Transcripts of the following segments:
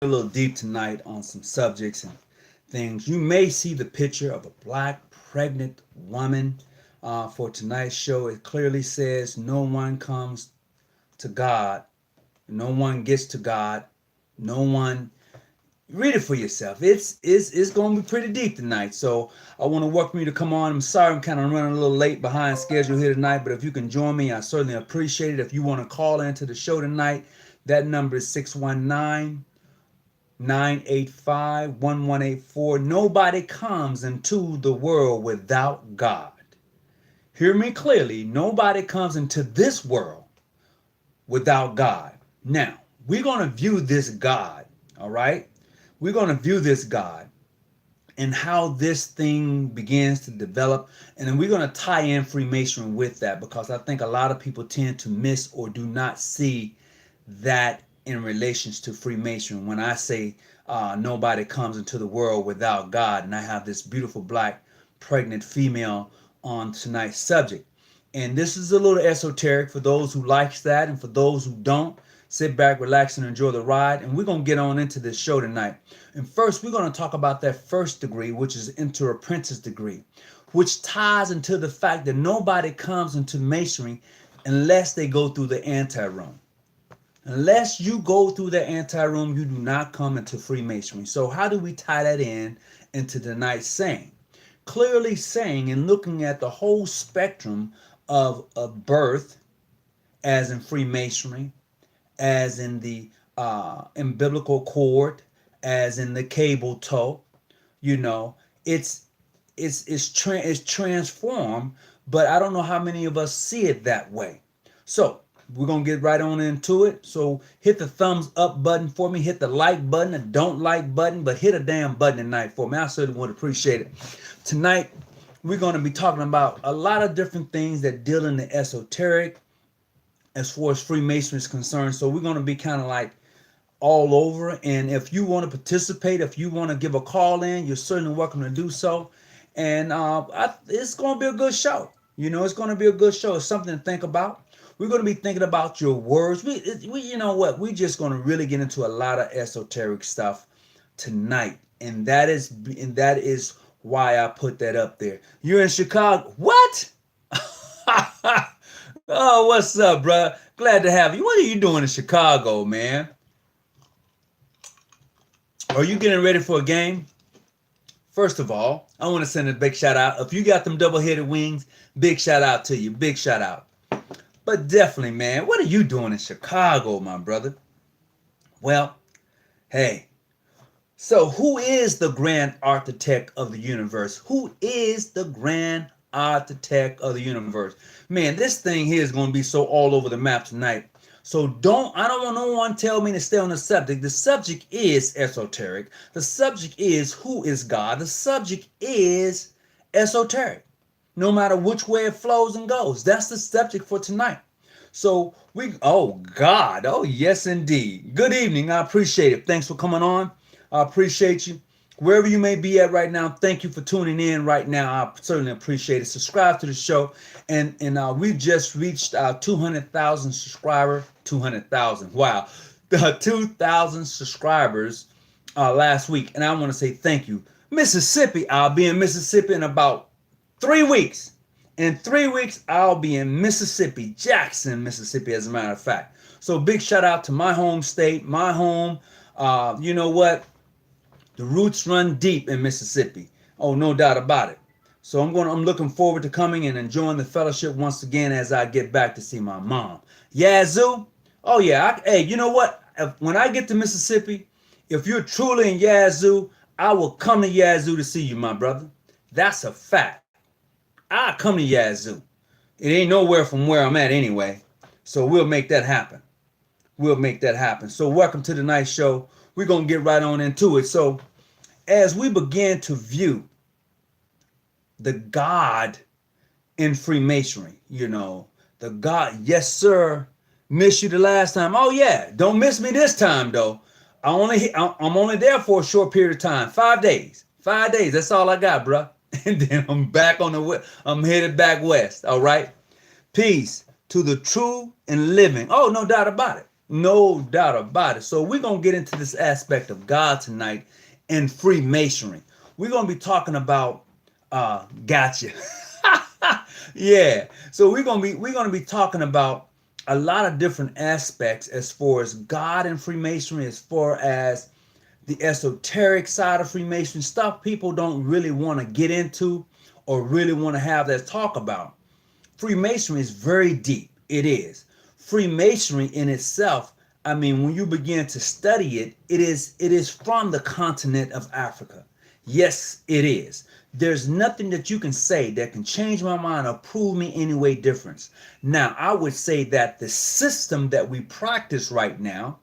a little deep tonight on some subjects and things. You may see the picture of a black pregnant woman for tonight's show. It clearly says no one comes to God, no one gets to God, no one. Read it for yourself. It's going to be pretty deep tonight. So I want to welcome you to come on. I'm sorry I'm kind of running a little late behind schedule here tonight, but if you can join me, I certainly appreciate it. If you want to call into the show tonight, that number is 619-985-1184. Nobody comes into the world without God. Hear me clearly. Nobody comes into this world without God. Now, we're going to view this God, all right? We're going to view this God and how this thing begins to develop. And then we're going to tie in Freemasonry with that, because I think a lot of people tend to miss or do not see that in relations to Freemasonry. When I say nobody comes into the world without God, and I have this beautiful black pregnant female on tonight's subject. And this is a little esoteric for those who likes that, and for those who don't, sit back, relax, and enjoy the ride. And we're going to get on into this show tonight. And first, we're going to talk about that first degree, which is into apprentice degree, which ties into the fact that nobody comes into Masonry unless they go through the anteroom. Unless you go through the anteroom, you do not come into Freemasonry. So how do we tie that in into tonight's saying? Clearly saying and looking at the whole spectrum of birth, as in Freemasonry, as in the umbilical cord, as in the cable tow, it's transformed, but I don't know how many of us see it that way. So we're going to get right on into it. So hit the thumbs up button for me. Hit the like button, the don't like button, but hit a damn button tonight for me. I certainly would appreciate it. Tonight, we're going to be talking about a lot of different things that deal in the esoteric as far as Freemasonry is concerned. So we're going to be kind of like all over. And if you want to participate, if you want to give a call in, you're certainly welcome to do so. And it's going to be a good show. It's going to be a good show. It's something to think about. We're going to be thinking about your words. We you know what? We're just going to really get into a lot of esoteric stuff tonight. And that is why I put that up there. You're in Chicago. What? Oh, what's up, bro? Glad to have you. What are you doing in Chicago, man? Are you getting ready for a game? First of all, I want to send a big shout out. If you got them double-headed wings, big shout out to you. Big shout out. But definitely, man, what are you doing in Chicago, my brother? Well, hey. So who is the grand architect of the universe? Who is the grand architect of the universe? Man, this thing here is going to be so all over the map tonight. So I don't want no one tell me to stay on the subject. The subject is esoteric. The subject is who is God. The subject is esoteric. No matter which way it flows and goes. That's the subject for tonight. So God. Oh, yes, indeed. Good evening. I appreciate it. Thanks for coming on. I appreciate you. Wherever you may be at right now, thank you for tuning in right now. I certainly appreciate it. Subscribe to the show. And we've just reached our 200,000 subscriber. 200,000. Wow. 2,000 subscribers last week. And I want to say thank you. Mississippi, I'll be in Mississippi in about 3 weeks. In 3 weeks, I'll be in Mississippi, Jackson, Mississippi, as a matter of fact. So big shout out to my home state, my home. You know what? The roots run deep in Mississippi. Oh, no doubt about it. So I'm looking forward to coming and enjoying the fellowship once again as I get back to see my mom. Yazoo? Oh yeah. Hey, you know what? When I get to Mississippi, if you're truly in Yazoo, I will come to Yazoo to see you, my brother. That's a fact. I'll come to Yazoo. It ain't nowhere from where I'm at anyway. So we'll make that happen. We'll make that happen. So welcome to the night show. We're going to get right on into it. So as we begin to view the God in Freemasonry, the God, yes, sir, missed you the last time. Oh, yeah, don't miss me this time, though. I'm only there for a short period of time, 5 days. 5 days, that's all I got, bruh. And then I'm back I'm headed back west, all right? Peace to the true and living. Oh, no doubt about it. No doubt about it. So we're going to get into this aspect of God tonight in Freemasonry. We're going to be talking about gotcha. Yeah. So we're going to be talking about a lot of different aspects as far as God and Freemasonry, as far as the esoteric side of Freemasonry, stuff people don't really want to get into or really want to have that talk about. Freemasonry is very deep. It is. Freemasonry in itself, I mean, when you begin to study it, it is from the continent of Africa. Yes, it is. There's nothing that you can say that can change my mind or prove me any way difference. Now, I would say that the system that we practice right now,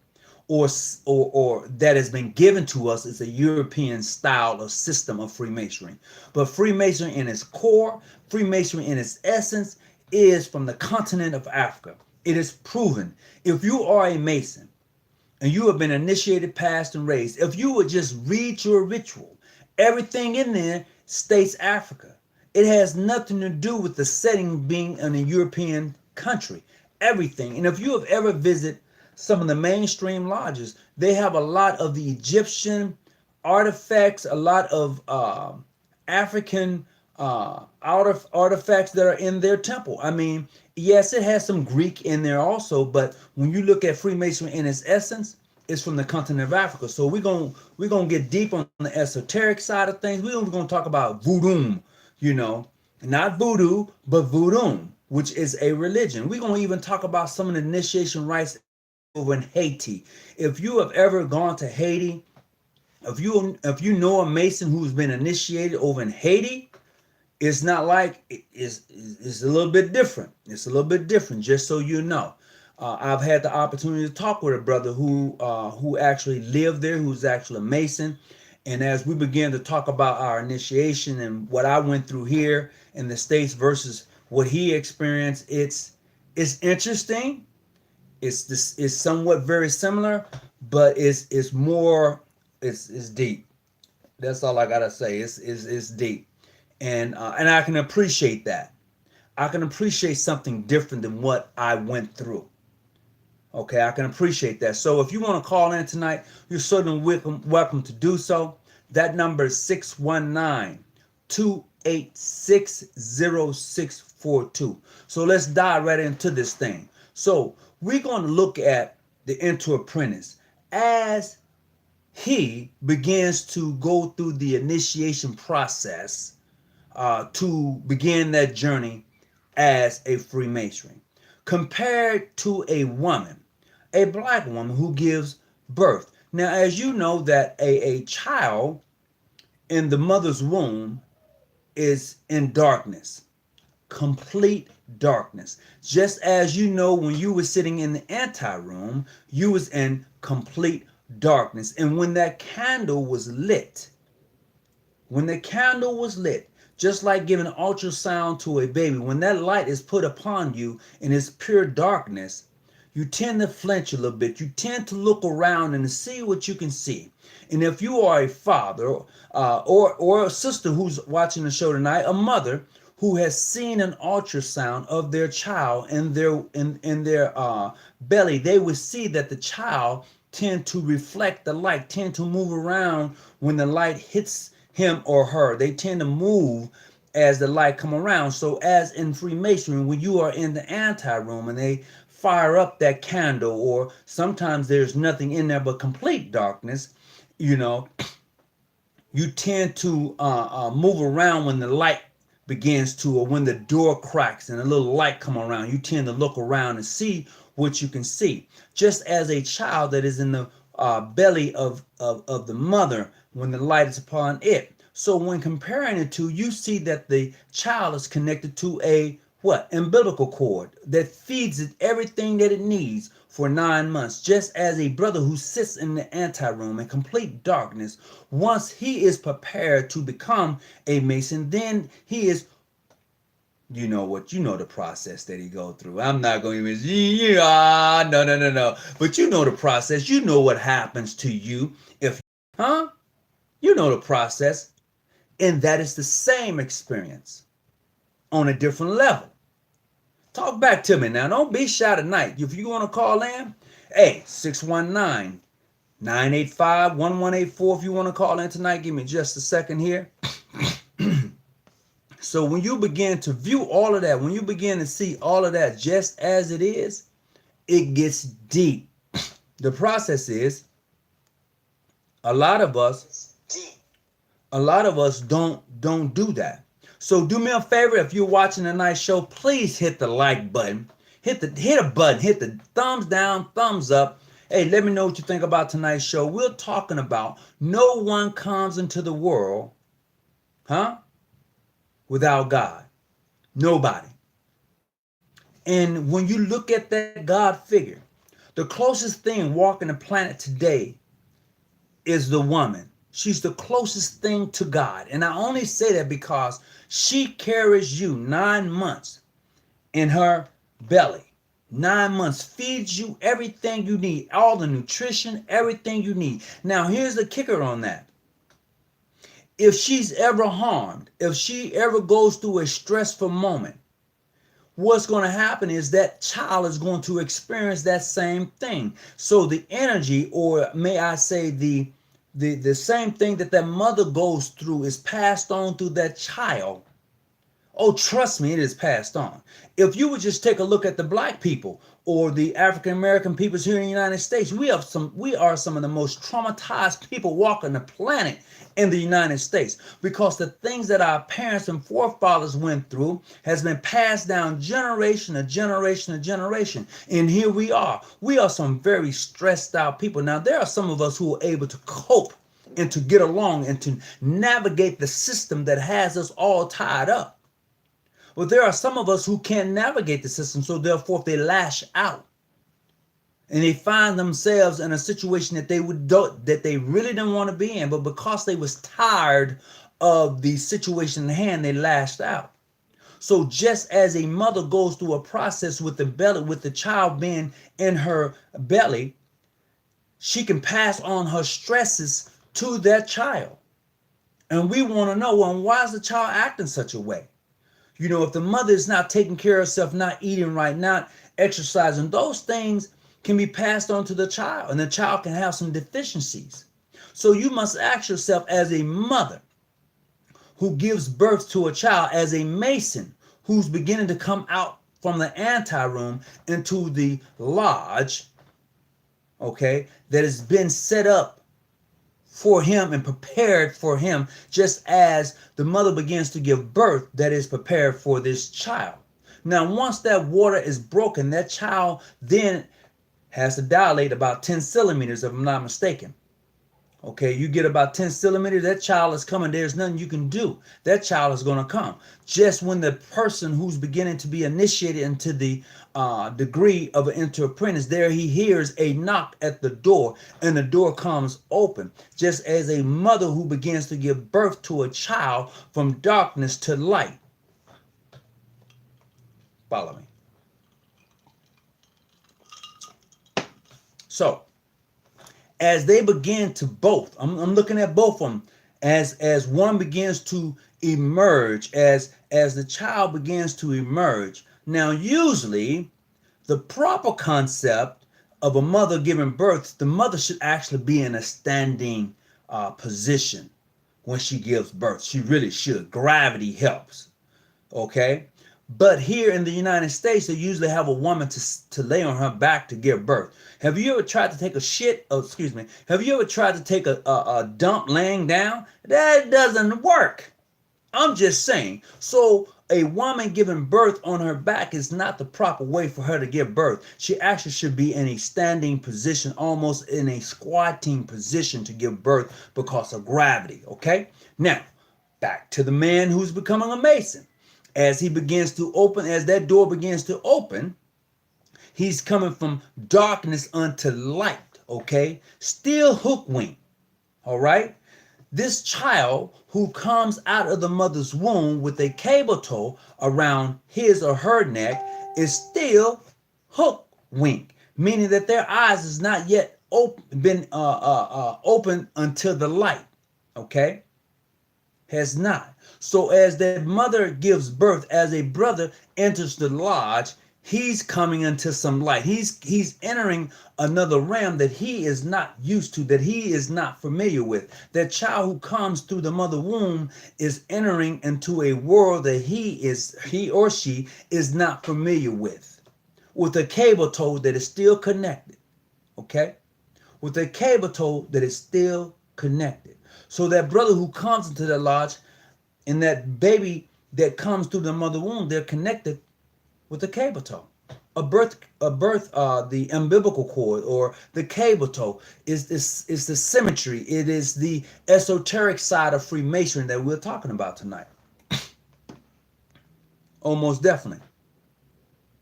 or that has been given to us, is a European style or system of Freemasonry. But Freemasonry in its core, Freemasonry in its essence, is from the continent of Africa. It is proven. If you are a Mason and you have been initiated, passed, and raised, if you would just read your ritual, everything in there states Africa. It has nothing to do with the setting being in a European country. Everything. And if you have ever visited some of the mainstream lodges, they have a lot of the Egyptian artifacts, a lot of African artifacts that are in their temple. I mean, yes, it has some Greek in there also, but when you look at Freemasonry in its essence, it's from the continent of Africa. So we're gonna get deep on the esoteric side of things. We're gonna talk about voodoo, not voodoo, but voodoo, which is a religion. We're gonna even talk about some of the initiation rites over in Haiti. If you have ever gone to Haiti, if you know a Mason who's been initiated over in Haiti, it's not like it's a little bit different. It's a little bit different, just so you know. I've had the opportunity to talk with a brother who actually lived there, who's actually a Mason. And as we began to talk about our initiation and what I went through here in the States versus what he experienced, it's interesting. It's somewhat very similar, but it's more, it's deep. That's all I gotta say. It's deep, and I can appreciate that. I can appreciate something different than what I went through. Okay, I can appreciate that. So if you want to call in tonight, you're certainly welcome to do so. That number is 619-286-0642. So let's dive right into this thing. So we're going to look at the Enter Apprentice as he begins to go through the initiation process to begin that journey as a Freemason. Compared to a woman, a black woman who gives birth. Now, as you know, that a child in the mother's womb is in darkness, complete darkness. Just as you know, when you were sitting in the anteroom, you was in complete darkness. And when that candle was lit, just like giving an ultrasound to a baby, when that light is put upon you and it's pure darkness, you tend to flinch a little bit. You tend to look around and see what you can see. And if you are a father or a sister who's watching the show tonight, a mother who has seen an ultrasound of their child in their belly, they would see that the child tend to reflect the light, tend to move around when the light hits him or her. They tend to move as the light come around. So as in Freemasonry, when you are in the anteroom and they fire up that candle, or sometimes there's nothing in there but complete darkness, you tend to move around when the light begins to, or when the door cracks and a little light come around, you tend to look around and see what you can see. Just as a child that is in the belly of the mother, when the light is upon it. So when comparing the two, you see that the child is connected to a umbilical cord that feeds it everything that it needs for 9 months. Just as a brother who sits in the anteroom in complete darkness, once he is prepared to become a Mason, then he is, you know the process that he go through. I'm not going to even, no. But you know the process. You know what happens to you if, you know the process. And that is the same experience on a different level. Talk back to me now. Don't be shy tonight. If you want to call in Hey, 619-985-1184 if you want to call in tonight. Give me just a second here. So when you begin to view all of that, when you begin to see all of that just as it is, it gets deep. The process is a lot of us don't do that. So do me a favor, if you're watching a nice show, please hit the like button. Hit the thumbs down, thumbs up. Hey, let me know what you think about tonight's show. We're talking about no one comes into the world, without God. Nobody. And when you look at that God figure, the closest thing walking the planet today is the woman. She's the closest thing to God. And I only say that because she carries you 9 months in her belly. 9 months, feeds you everything you need, all the nutrition, everything you need. Now, here's the kicker on that. If she's ever harmed, if she ever goes through a stressful moment, what's going to happen is that child is going to experience that same thing. So the energy, or may I say the same thing that mother goes through, is passed on through that child. Oh, trust me, it is passed on. If you would just take a look at the black people or the African American peoples here in the United States, we are some of the most traumatized people walking the planet in the United States, because the things that our parents and forefathers went through has been passed down generation to generation to generation. And here we are. We are some very stressed out people. Now, there are some of us who are able to cope and to get along and to navigate the system that has us all tied up. But there are some of us who can't navigate the system, so therefore they lash out. And they find themselves in a situation that they really didn't want to be in, but because they was tired of the situation in hand, they lashed out. So just as a mother goes through a process with the child being in her belly, she can pass on her stresses to that child. And we want to know, well, why is the child acting such a way? You know, if the mother is not taking care of herself, not eating right, not exercising, those things can be passed on to the child, and the child can have some deficiencies. So you must ask yourself, as a mother who gives birth to a child, as a Mason who's beginning to come out from the anteroom into the lodge, okay, that has been set up for him and prepared for him, just as the mother begins to give birth, that is prepared for this child. Now, once that water is broken, that child then has to dilate about 10 centimeters, if I'm not mistaken. Okay, you get about 10 centimeters, that child is coming. There's nothing you can do. That child is going to come. Just when the person who's beginning to be initiated into the degree of an inter-apprentice, there he hears a knock at the door, and the door comes open. Just as a mother who begins to give birth to a child from darkness to light. Follow me. So, as they begin to both, I'm looking at both of them, as one begins to emerge, as the child begins to emerge. Now, usually, the proper concept of a mother giving birth, the mother should actually be in a standing position when she gives birth. She really should. Gravity helps. Okay? But here in the United States, they usually have a woman to lay on her back to give birth. Have you ever tried to take a shit? Oh, excuse me. Have you ever tried to take a dump laying down? That doesn't work. I'm just saying. So a woman giving birth on her back is not the proper way for her to give birth. She actually should be in a standing position, almost in a squatting position to give birth because of gravity. Okay? Now, back to the man who's becoming a Mason. As he begins to open, as that door begins to open, he's coming from darkness unto light, okay? Still hook wing, all right? This child who comes out of the mother's womb with a cable tow around his or her neck is still hook wing, meaning that their eyes is not yet open until the light, okay? Has not. So as that mother gives birth, as a brother enters the lodge, He's coming into some light. He's entering another realm that he is not used to, that he is not familiar with. That child who comes through the mother womb is entering into a world that he or she is not familiar with a cable tow that is still connected. Okay? With a cable tow that is still connected. So that brother who comes into the lodge and that baby that comes through the mother womb, they're connected with the cable tow. The umbilical cord or the cable tow is the symmetry. It is the esoteric side of Freemasonry that we're talking about tonight. Almost definitely.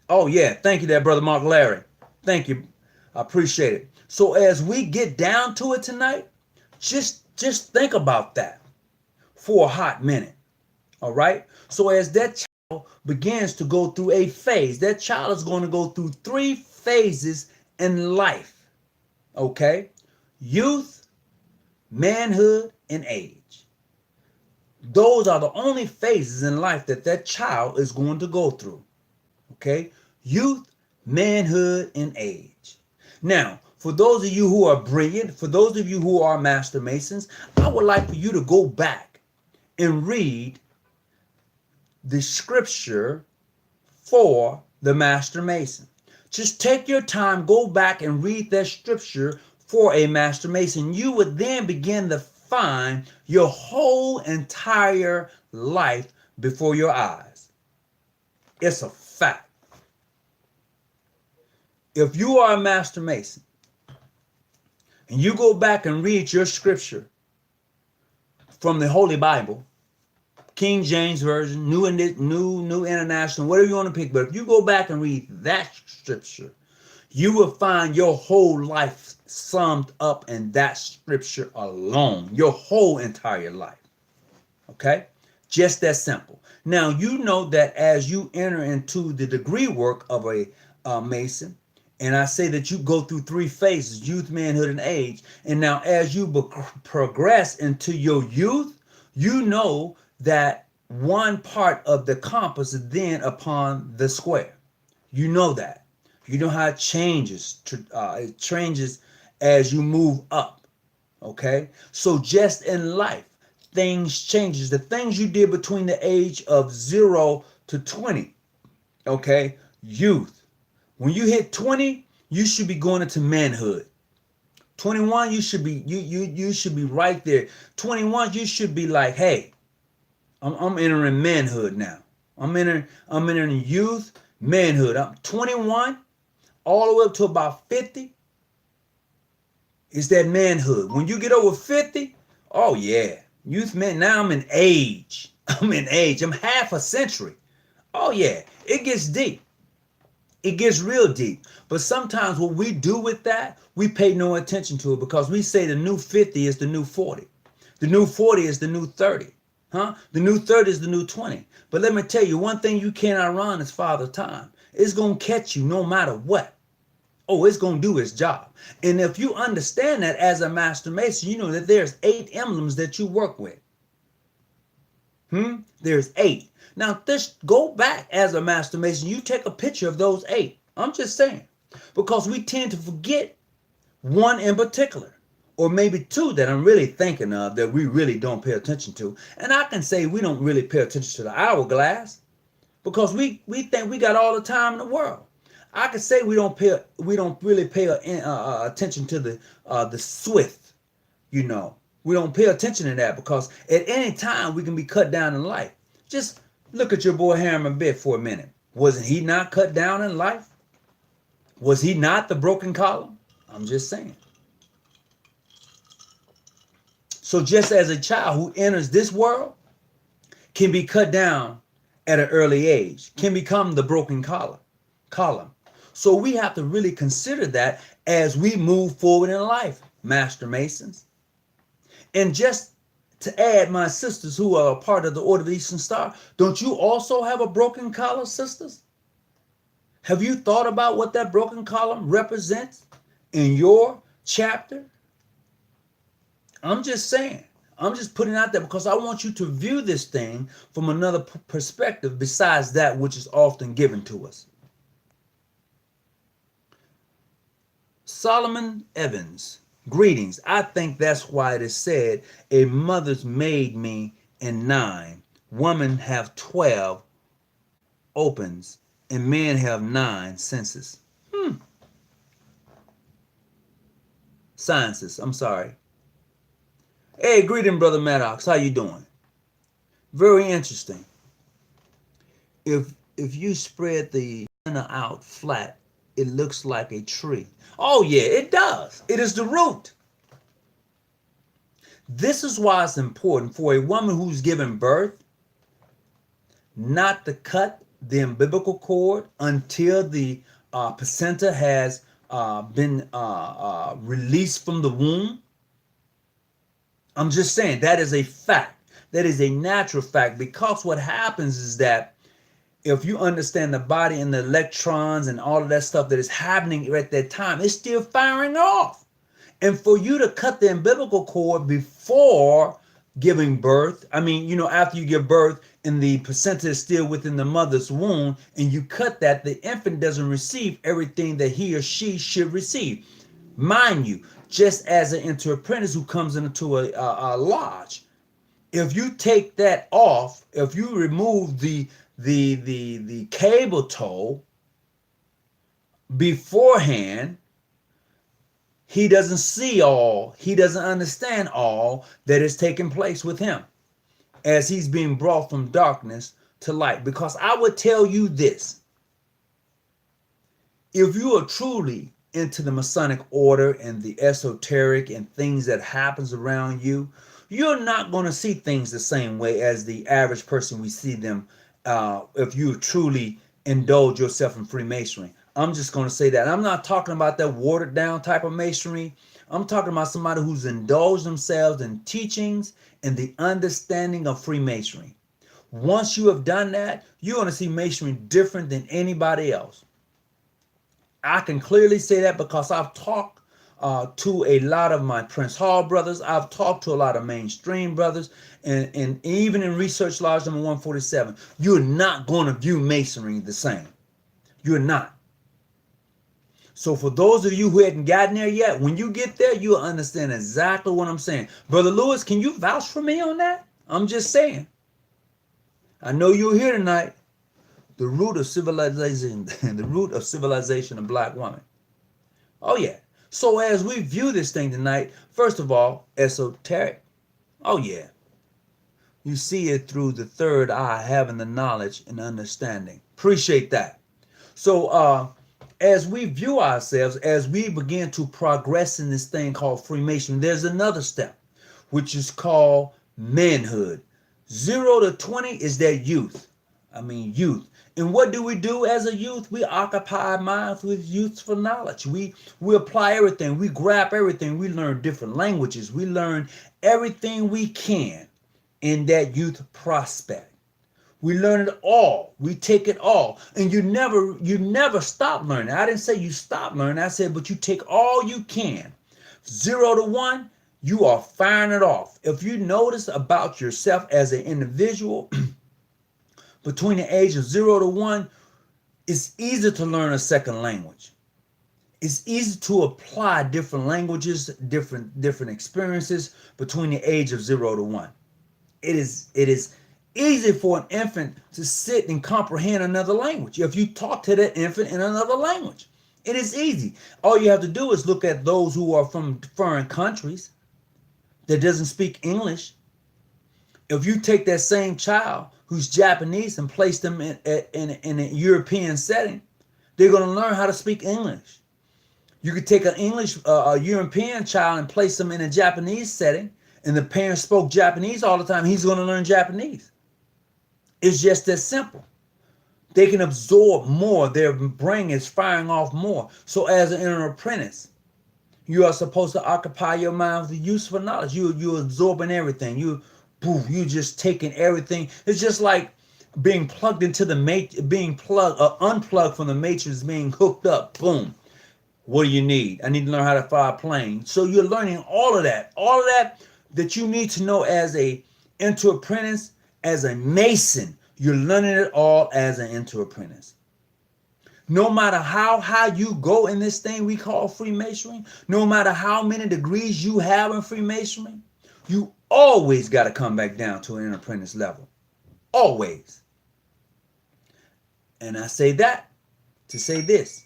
Oh yeah, thank you there, Brother Mark Larry. Thank you. I appreciate it. So as we get down to it tonight, just think about that for a hot minute. All right? So as that child begins to go through a phase, that child is going to go through 3 phases in life. Okay? Youth, manhood, and age. Those are the only phases in life that child is going to go through. Okay? Youth, manhood, and age. Now, for those of you who are brilliant, for those of you who are Master Masons, I would like for you to go back and read the scripture for the Master Mason. Just take your time, go back and read that scripture for a Master Mason. You would then begin to find your whole entire life before your eyes. It's a fact. If you are a Master Mason and you go back and read your scripture from the Holy Bible, King James Version, New International, whatever you want to pick. But if you go back and read that scripture, you will find your whole life summed up in that scripture alone. Your whole entire life. Okay? Just that simple. Now, you know that as you enter into the degree work of a Mason, and I say that you go through 3 phases, youth, manhood, and age. And now as you progress into your youth, you know that one part of the compass is then upon the square. You know that. You know how it changes. It changes as you move up. Okay? So just in life, things changes. The things you did between the age of 0 to 20. Okay? Youth. When you hit 20, you should be going into manhood. 21, you should be you should be right there. 21, you should be like, hey, I'm entering manhood now. I'm entering youth, manhood. I'm 21, all the way up to about 50. It's that manhood. When you get over 50, oh yeah, youth man. Now I'm in age. I'm in age. I'm half a century. Oh yeah, it gets deep. It gets real deep. But sometimes what we do with that, we pay no attention to it because we say the new 50 is the new 40. The new 40 is the new 30. Huh? The new 30 is the new 20. But let me tell you, one thing you cannot run is Father Time. It's going to catch you no matter what. Oh, it's going to do its job. And if you understand that as a Master Mason, you know that there's 8 emblems that you work with. There's 8. Now, go back as a Master Mason. You take a picture of those 8. I'm just saying. Because we tend to forget one in particular. Or maybe 2 that I'm really thinking of that we really don't pay attention to. And I can say we don't really pay attention to the hourglass because we think we got all the time in the world. I can say we don't really pay attention to the swift, you know. We don't pay attention to that because at any time we can be cut down in life. Just look at your boy Harriman Bit for a minute. Wasn't he not cut down in life? Was he not the broken column? I'm just saying. So just as a child who enters this world can be cut down at an early age, can become the broken column. So we have to really consider that as we move forward in life, Master Masons. And just to add, my sisters who are a part of the Order of the Eastern Star, don't you also have a broken column, sisters? Have you thought about what that broken column represents in your chapter? I'm just saying. I'm just putting it out there because I want you to view this thing from another perspective besides that which is often given to us. Solomon Evans, greetings. I think that's why it is said, a mother's made me in 9. Women have 12 opens, and men have 9 senses. Sciences, I'm sorry. Hey, greeting, Brother Maddox. How you doing? Very interesting. If you spread the center out flat, it looks like a tree. Oh yeah, it does. It is the root. This is why it's important for a woman who's given birth not to cut the umbilical cord until the placenta has been released from the womb. I'm just saying that is a fact. That is a natural fact, because what happens is that if you understand the body and the electrons and all of that stuff that is happening at that time, it's still firing off. And for you to cut the umbilical cord before giving birth, after you give birth and the placenta is still within the mother's womb, and you cut that, the infant doesn't receive everything that he or she should receive. Mind you, just as an apprentice who comes into a lodge, if you take that off, if you remove the cable tow beforehand, he doesn't see all, he doesn't understand all that is taking place with him as he's being brought from darkness to light. Because I would tell you this, if you are truly into the Masonic order and the esoteric and things that happens around you, you're not going to see things the same way as the average person we see them if you truly indulge yourself in Freemasonry. I'm just going to say that. I'm not talking about that watered down type of masonry. I'm talking about somebody who's indulged themselves in teachings and the understanding of Freemasonry. Once you have done that, you're going to see masonry different than anybody else. I can clearly say that because I've talked to a lot of my Prince Hall brothers. I've talked to a lot of mainstream brothers, and even in Research Lodge number 147, you're not going to view masonry the same. You're not. So for those of you who hadn't gotten there yet, when you get there, you'll understand exactly what I'm saying. Brother Lewis, can you vouch for me on that? I'm just saying. I know you're here tonight. The root of civilization, the root of civilization of black woman. Oh yeah. So as we view this thing tonight, first of all, esoteric. Oh yeah. You see it through the third eye, having the knowledge and understanding. Appreciate that. So as we view ourselves, as we begin to progress in this thing called Freemasonry, there's another step, which is called manhood. 0 to 20 is that youth. Youth. And what do we do as a youth? We occupy our minds with youthful knowledge. We apply everything. We grab everything. We learn different languages. We learn everything we can in that youth prospect. We learn it all. We take it all. And you never stop learning. I didn't say you stop learning. I said, but you take all you can. 0 to 1, you are firing it off. If you notice about yourself as an individual, between the age of 0 to 1, it's easy to learn a second language. It's easy to apply different languages, different experiences between the age of 0 to 1. It is easy for an infant to sit and comprehend another language. If you talk to that infant in another language, it is easy. All you have to do is look at those who are from foreign countries that doesn't speak English. If you take that same child who's Japanese and place them in a European setting, they're going to learn how to speak English. You could take a European child and place them in a Japanese setting, and the parents spoke Japanese all the time, he's going to learn Japanese. It's just that simple. They can absorb more. Their brain is firing off more. So as an inner apprentice, you are supposed to occupy your mind with useful knowledge. You're absorbing everything. You just taking everything. It's just like being plugged into the unplugged from the matrix, being hooked up. Boom. What do you need? I need to learn how to fly a plane. So you're learning all of that that you need to know as a inter apprentice, as a Mason. You're learning it all as an inter apprentice. No matter how high you go in this thing we call Freemasonry, no matter how many degrees you have in Freemasonry, you always got to come back down to an apprentice level. Always. And I say that to say this.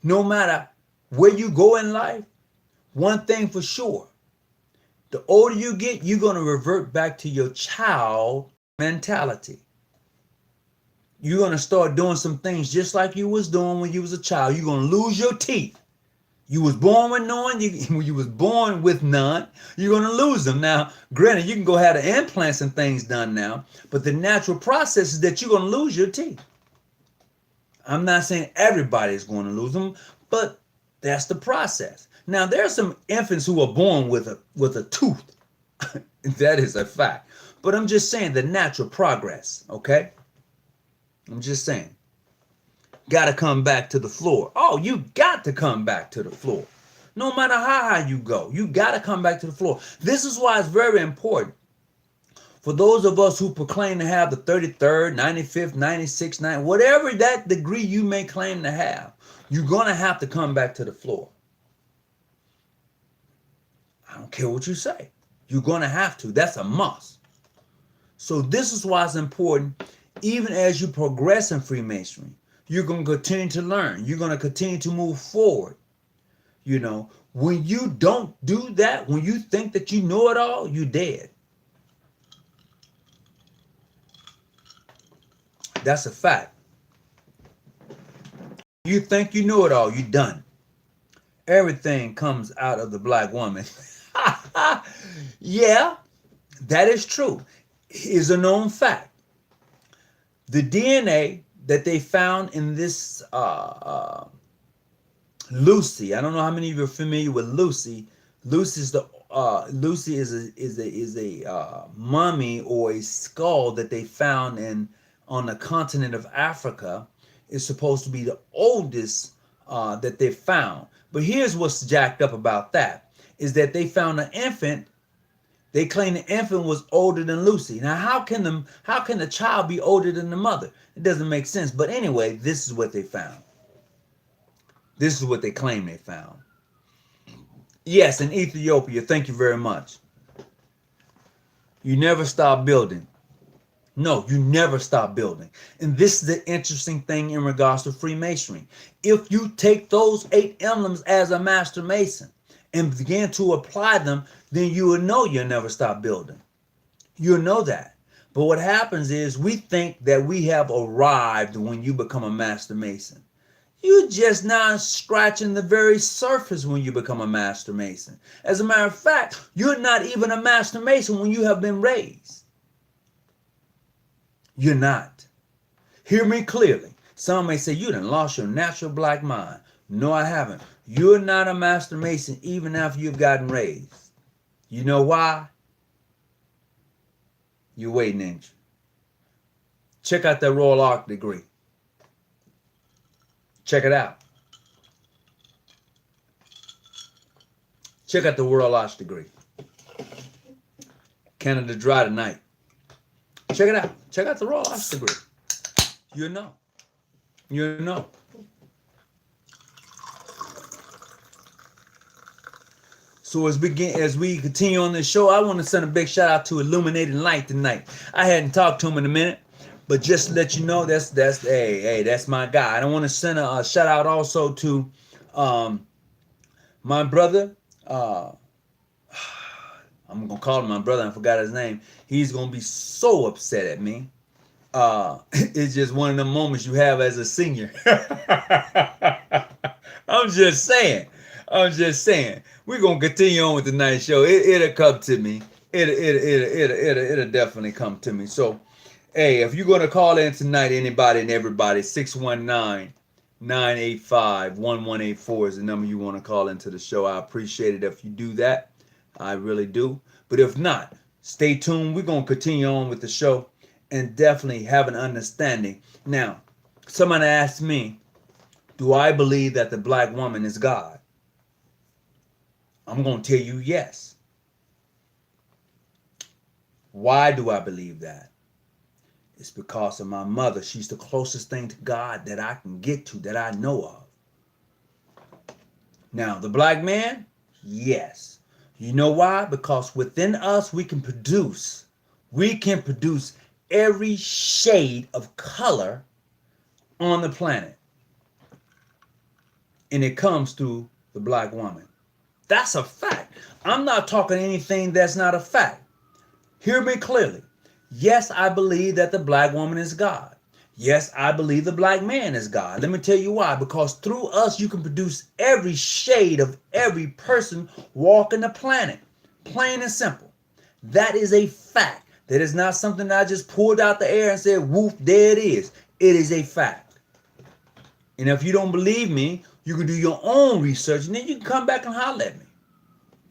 No matter where you go in life, one thing for sure, the older you get, you're going to revert back to your child mentality. You're going to start doing some things just like you was doing when you was a child. You're going to lose your teeth. You was born with none. You was born with none. You're going to lose them. Now, granted, you can go have the implants and things done now, but the natural process is that you're going to lose your teeth. I'm not saying everybody is going to lose them, but that's the process. Now, there are some infants who are born with a tooth. That is a fact. But I'm just saying the natural progress, okay? I'm just saying. Got to come back to the floor. Oh, you got to come back to the floor. No matter how high you go, you got to come back to the floor. This is why it's very important for those of us who proclaim to have the 33rd, 95th, 96th, 90th, whatever that degree you may claim to have, you're going to have to come back to the floor. I don't care what you say. You're going to have to. That's a must. So this is why it's important, even as you progress in Freemasonry, you're going to continue to learn. You're going to continue to move forward. You know, when you don't do that, when you think that you know it all, you're dead. That's a fact. You think you know it all, you're done. Everything comes out of the black woman. Yeah, that is true. Is a known fact. The DNA that they found in this Lucy. I don't know how many of you are familiar with Lucy. Lucy is a mummy or a skull that they found on the continent of Africa. It's supposed to be the oldest that they found. But here's what's jacked up about that, is that they found an infant. They claim the infant was older than Lucy. Now, how can the child be older than the mother? It doesn't make sense. But anyway, this is what they found. This is what they claim they found. Yes, in Ethiopia. Thank you very much. You never stop building. No, you never stop building. And this is the interesting thing in regards to Freemasonry. If you take those 8 emblems as a Master Mason and begin to apply them, then you will know you'll never stop building. You'll know that. But what happens is we think that we have arrived when you become a Master Mason. You're just now scratching the very surface when you become a Master Mason. As a matter of fact, you're not even a Master Mason when you have been raised. You're not. Hear me clearly. Some may say, you done lost your natural black mind. No, I haven't. You're not a Master Mason even after you've gotten raised. You know why? You're waiting, ain't you? Check out that Royal Arch degree. Check it out. Check out the Royal Arch degree. Canada Dry tonight. Check it out. Check out the Royal Arch degree. You know. You know. So as we continue on this show, I want to send a big shout out to Illuminating Light tonight. I hadn't talked to him in a minute, but just to let you know, that's my guy. I want to send a shout out also to my brother. I'm gonna call him my brother. I forgot his name. He's gonna be so upset at me. It's just one of the moments you have as a senior. I'm just saying. We're gonna continue on with tonight's show. It'll come to me. It'll definitely come to me. So, hey, if you're gonna call in tonight, anybody and everybody, 619-985-1184 is the number you want to call into the show. I appreciate it if you do that. I really do. But if not, stay tuned. We're gonna continue on with the show and definitely have an understanding. Now, somebody asked me, do I believe that the black woman is God? I'm going to tell you yes. Why do I believe that? It's because of my mother. She's the closest thing to God that I can get to, that I know of. Now, the black man, yes. You know why? Because within us, we can produce every shade of color on the planet. And it comes through the black woman. That's a fact. I'm not talking anything that's not a fact. Hear me clearly. Yes, I believe that the black woman is God. Yes, I believe the black man is God. Let me tell you why. Because through us, you can produce every shade of every person walking the planet. Plain and simple. That is a fact. That is not something that I just pulled out the air and said, woof, there it is. It is a fact. And if you don't believe me, you can do your own research and then you can come back and holler at me.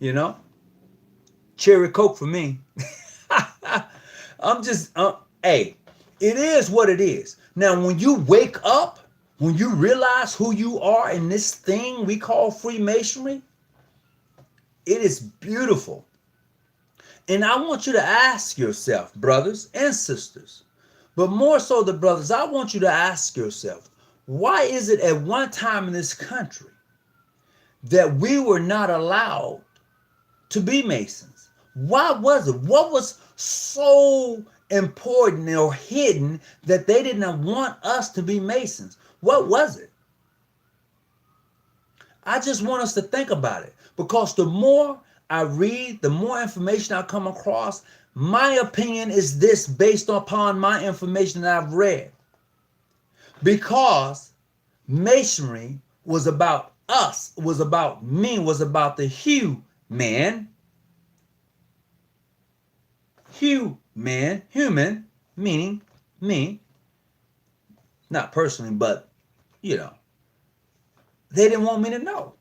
You know? Cherry Coke for me. Hey, it is what it is. Now, when you wake up, when you realize who you are in this thing we call Freemasonry, it is beautiful. And I want you to ask yourself, brothers and sisters, but more so the brothers, I want you to ask yourself, why is it at one time in this country that we were not allowed to be Masons? Why was it? What was so important or hidden that they didn't want us to be Masons? What was it? I just want us to think about it, because the more I read, the more information I come across. My opinion is this based upon my information that I've read. Because Masonry was about us, was about me, was about the human, meaning me, not personally, but, you know, they didn't want me to know.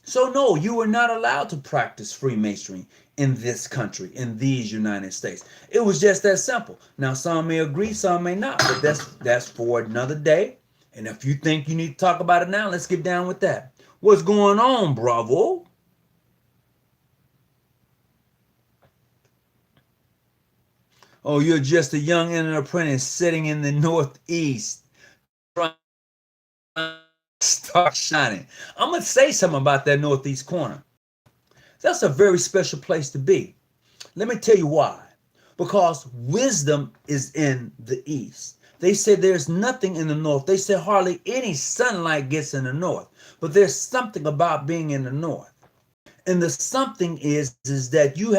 So no, you were not allowed to practice Freemasonry in this country, in these United States. It was just that simple. Now, some may agree, some may not, but that's for another day. And if you think you need to talk about it now, let's get down with that. What's going on, Bravo? Oh, you're just a young apprentice sitting in the Northeast trying to start shining. I'm going to say something about that Northeast corner. That's a very special place to be. Let me tell you why. Because wisdom is in the East. They say there's nothing in the North. They say hardly any sunlight gets in the North. But there's something about being in the North. And the something is that you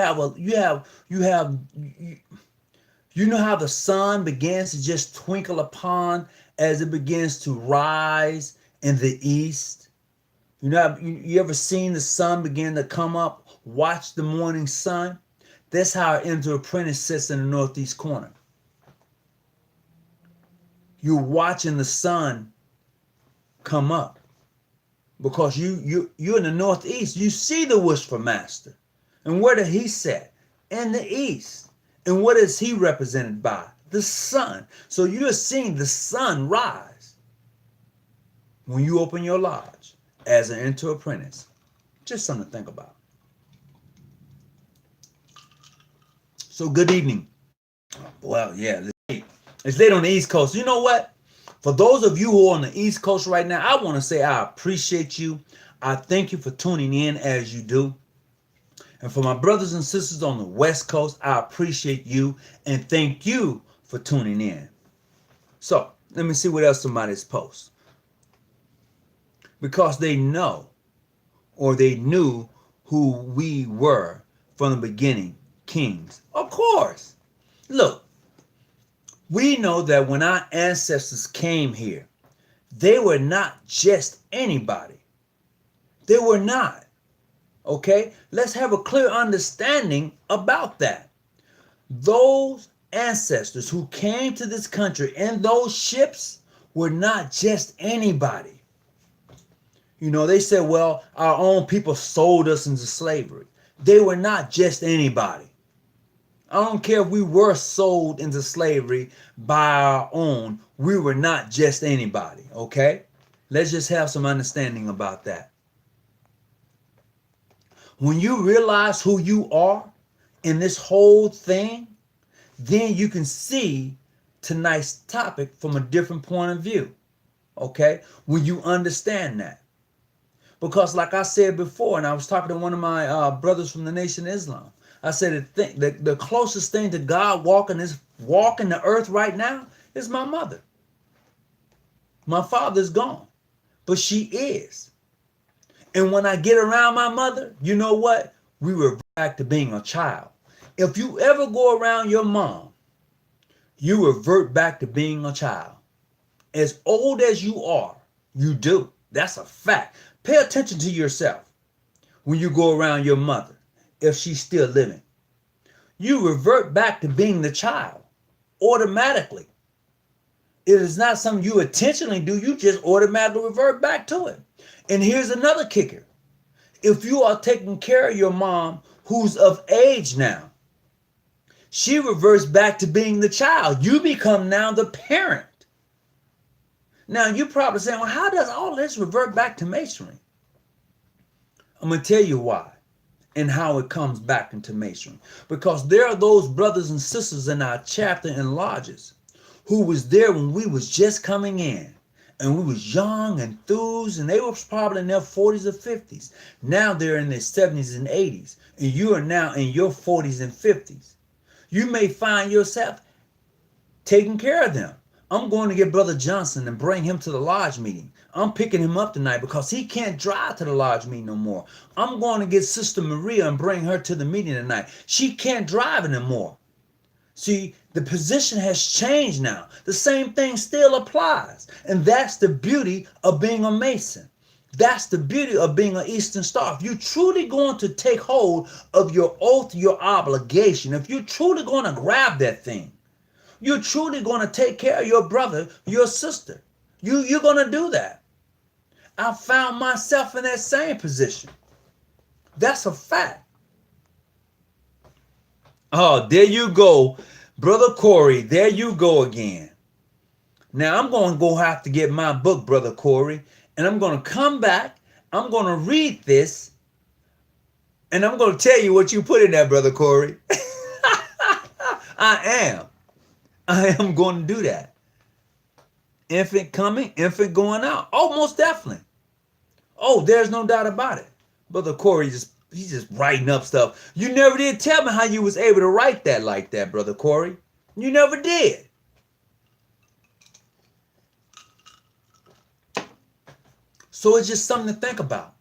know how the sun begins to just twinkle upon as it begins to rise in the east? You know, you ever seen the sun begin to come up? Watch the morning sun? That's how an Enter Apprentice sits in the Northeast corner. You're watching the sun come up because you're in the Northeast. You see the Whisper Master. And where did he sit? In the East. And what is he represented by? The sun. So you're seeing the sun rise when you open your lodge as an Enter Apprentice. Just something to think about. So good evening. Well, yeah, it's late on the East Coast. You know what? For those of you who are on the East Coast right now, I want to say I appreciate you. I thank you for tuning in as you do. And for my brothers and sisters on the West Coast, I appreciate you and thank you for tuning in. So let me see what else somebody's post. Because they know or they knew who we were from the beginning, kings. Of course. Look, we know that when our ancestors came here, they were not just anybody. They were not. Okay? Let's have a clear understanding about that. Those ancestors who came to this country in those ships were not just anybody. You know, they said, well, our own people sold us into slavery. They were not just anybody. I don't care if we were sold into slavery by our own. We were not just anybody, okay? Let's just have some understanding about that. When you realize who you are in this whole thing, then you can see tonight's topic from a different point of view. Okay? When you understand that. Because like I said before, and I was talking to one of my brothers from the Nation of Islam, I said the closest thing to God walking the earth right now is my mother. My father's gone, but she is. And when I get around my mother, you know what? We revert back to being a child. If you ever go around your mom, you revert back to being a child. As old as you are, you do. That's a fact. Pay attention to yourself when you go around your mother, if she's still living. You revert back to being the child automatically. It is not something you intentionally do. You just automatically revert back to it. And here's another kicker. If you are taking care of your mom who's of age now, she reverts back to being the child. You become now the parent. Now, you're probably saying, well, how does all this revert back to Masonry? I'm going to tell you why and how it comes back into Masonry. Because there are those brothers and sisters in our chapter and lodges who was there when we was just coming in. And we was young, enthused, and they were probably in their 40s or 50s. Now they're in their 70s and 80s. And you are now in your 40s and 50s. You may find yourself taking care of them. I'm going to get Brother Johnson and bring him to the lodge meeting. I'm picking him up tonight because he can't drive to the lodge meeting no more. I'm going to get Sister Maria and bring her to the meeting tonight. She can't drive anymore. See, the position has changed now. The same thing still applies. And that's the beauty of being a Mason. That's the beauty of being an Eastern Star. If you're truly going to take hold of your oath, your obligation, if you're truly going to grab that thing, you're truly going to take care of your brother, your sister. You're going to do that. I found myself in that same position. That's a fact. Oh, there you go, Brother Corey. There you go again. Now, I'm going to have to get my book, Brother Corey, and I'm going to come back. I'm going to read this, and I'm going to tell you what you put in there, Brother Corey. I am going to do that. Infant coming, infant going out. Oh, most definitely. Oh, there's no doubt about it. Brother Corey he's just writing up stuff. You never did tell me how you was able to write that like that, Brother Corey. You never did. So it's just something to think about.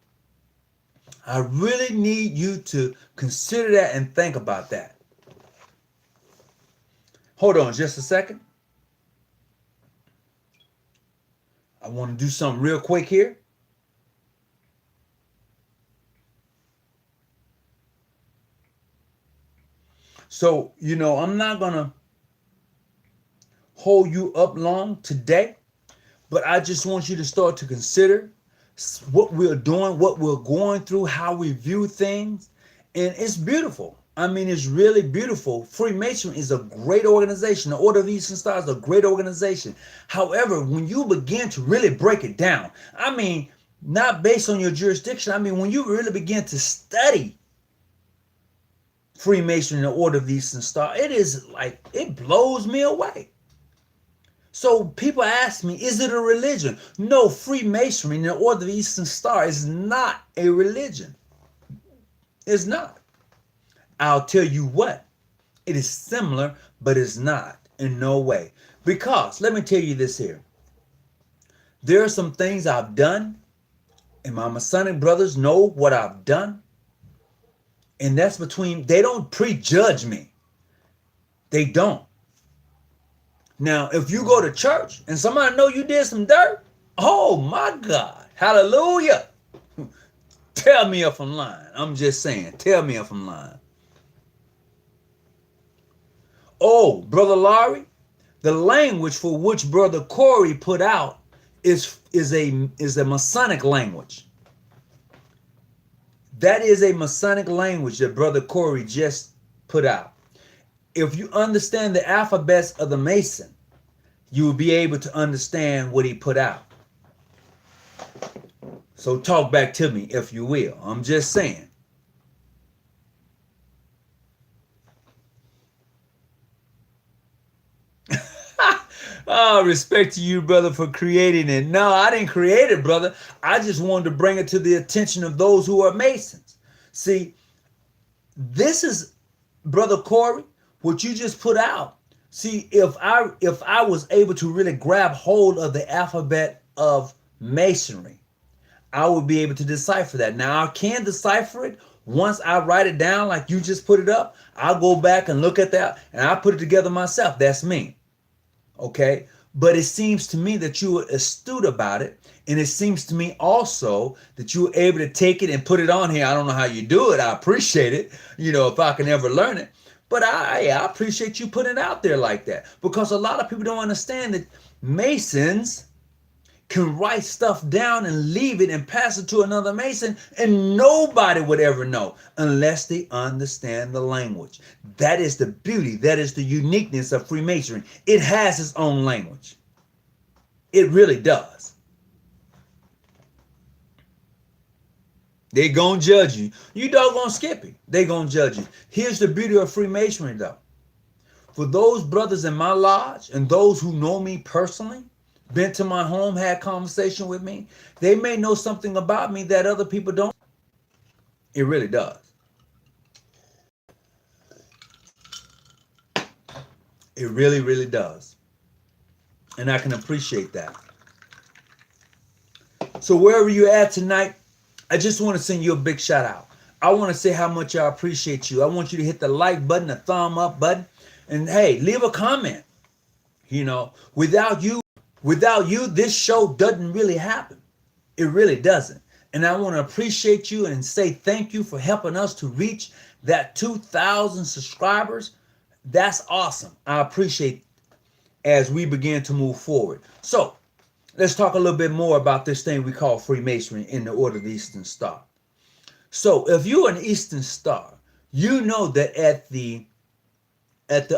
I really need you to consider that and think about that. Hold on just a second. I want to do something real quick here. So, I'm not going to hold you up long today, but I just want you to start to consider what we're doing, what we're going through, how we view things. And it's beautiful. I mean, it's really beautiful. Freemasonry is a great organization. The Order of Eastern Stars is a great organization. However, when you begin to really break it down, I mean, not based on your jurisdiction, I mean, when you really begin to study Freemasonry and the Order of the Eastern Star, it blows me away. So people ask me, is it a religion? No, Freemasonry and the Order of the Eastern Star is not a religion. It's not. I'll tell you what, it is similar, but it's not in no way. Because, let me tell you this here. There are some things I've done, and my Masonic brothers know what I've done. And that's they don't prejudge me. They don't. Now, if you go to church and somebody know you did some dirt, oh my God, hallelujah. Tell me if I'm lying. I'm just saying, tell me if I'm lying. Oh, Brother Laurie, the language for which Brother Corey put out is a Masonic language. That is a Masonic language that Brother Corey just put out. If you understand the alphabets of the Mason, you will be able to understand what he put out. So talk back to me, if you will. I'm just saying. Oh, respect to you, brother, for creating it. No, I didn't create it, brother. I just wanted to bring it to the attention of those who are Masons. See, this is, brother Corey, what you just put out. See, if I was able to really grab hold of the alphabet of Masonry, I would be able to decipher that. Now I can decipher it once I write it down like you just put it up. I'll go back and look at that and I'll put it together myself. That's me. Okay? But it seems to me that you were astute about it. And it seems to me also that you were able to take it and put it on here. I don't know how you do it. I appreciate it, if I can ever learn it. But I appreciate you putting it out there like that. Because a lot of people don't understand that Masons can write stuff down and leave it and pass it to another Mason, and nobody would ever know unless they understand the language. That is the beauty. That is the uniqueness of Freemasonry. It has its own language. It really does. They gonna judge you. You doggone Skippy. They gonna judge you. Here's the beauty of Freemasonry though. For those brothers in my lodge and those who know me personally, been to my home, had conversation with me, they may know something about me that other people don't. It really does. It really, really does. And I can appreciate that. So wherever you're at tonight, I just want to send you a big shout out. I want to say how much I appreciate you. I want you to hit the like button, the thumb up button, and hey, leave a comment. Without you, this show doesn't really happen. It really doesn't. And I want to appreciate you and say thank you for helping us to reach that 2,000 subscribers. That's awesome. I appreciate as we begin to move forward. So let's talk a little bit more about this thing we call Freemasonry in the Order of the Eastern Star. So if you're an Eastern Star, you know that at the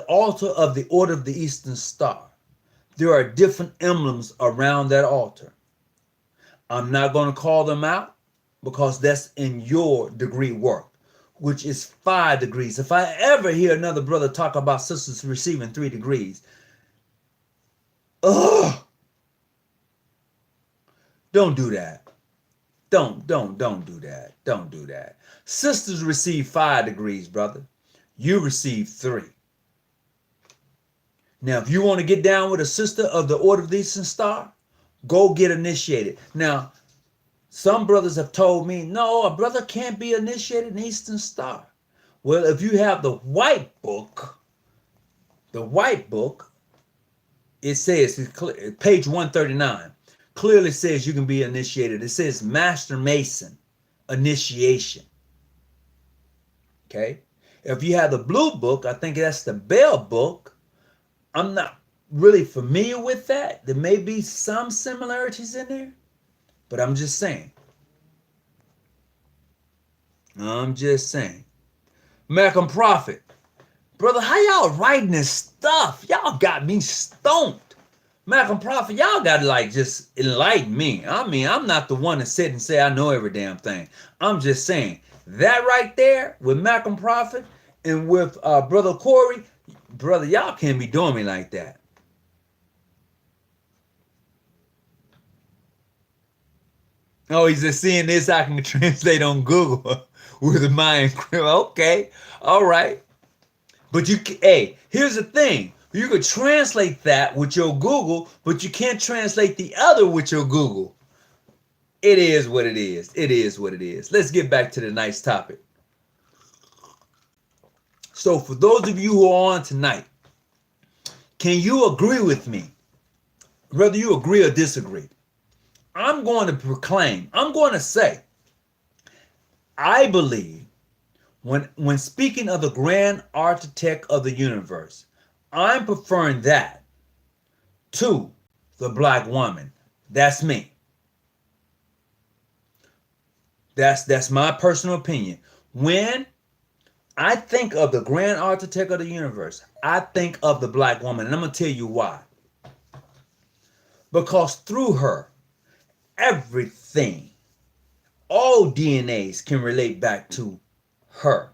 altar of the Order of the Eastern Star, there are different emblems around that altar. I'm not going to call them out because that's in your degree work, which is 5 degrees. If I ever hear another brother talk about sisters receiving 3 degrees, don't do that. Don't do that. Don't do that. Sisters receive 5 degrees, brother. You receive 3. Now, if you want to get down with a sister of the Order of the Eastern Star, go get initiated. Now, some brothers have told me, no, a brother can't be initiated in Eastern Star. Well, if you have the white book, it says, page 139, clearly says you can be initiated. It says Master Mason initiation. Okay? If you have the blue book, I think that's the Bell book. I'm not really familiar with that. There may be some similarities in there, but I'm just saying. Malcolm Prophet. Brother, how y'all writing this stuff? Y'all got me stoned. Malcolm Prophet, y'all got to like just enlighten me. I mean, I'm not the one to sit and say I know every damn thing. I'm just saying that right there with Malcolm Prophet and with Brother Corey, brother, y'all can't be doing me like that. Oh, he's just seeing this. I can translate on Google with my okay, all right. But hey, here's the thing. You could translate that with your Google, but you can't translate the other with your Google. It is what it is. It is what it is. Let's get back to the nice topic. So for those of you who are on tonight, can you agree with me? Whether you agree or disagree, I'm going to proclaim, I'm going to say, I believe when speaking of the grand architect of the universe, I'm preferring that to the black woman. That's me. That's my personal opinion. When I think of the grand architect of the universe, I think of the black woman, and I'm going to tell you why. Because through her, everything, all DNAs can relate back to her.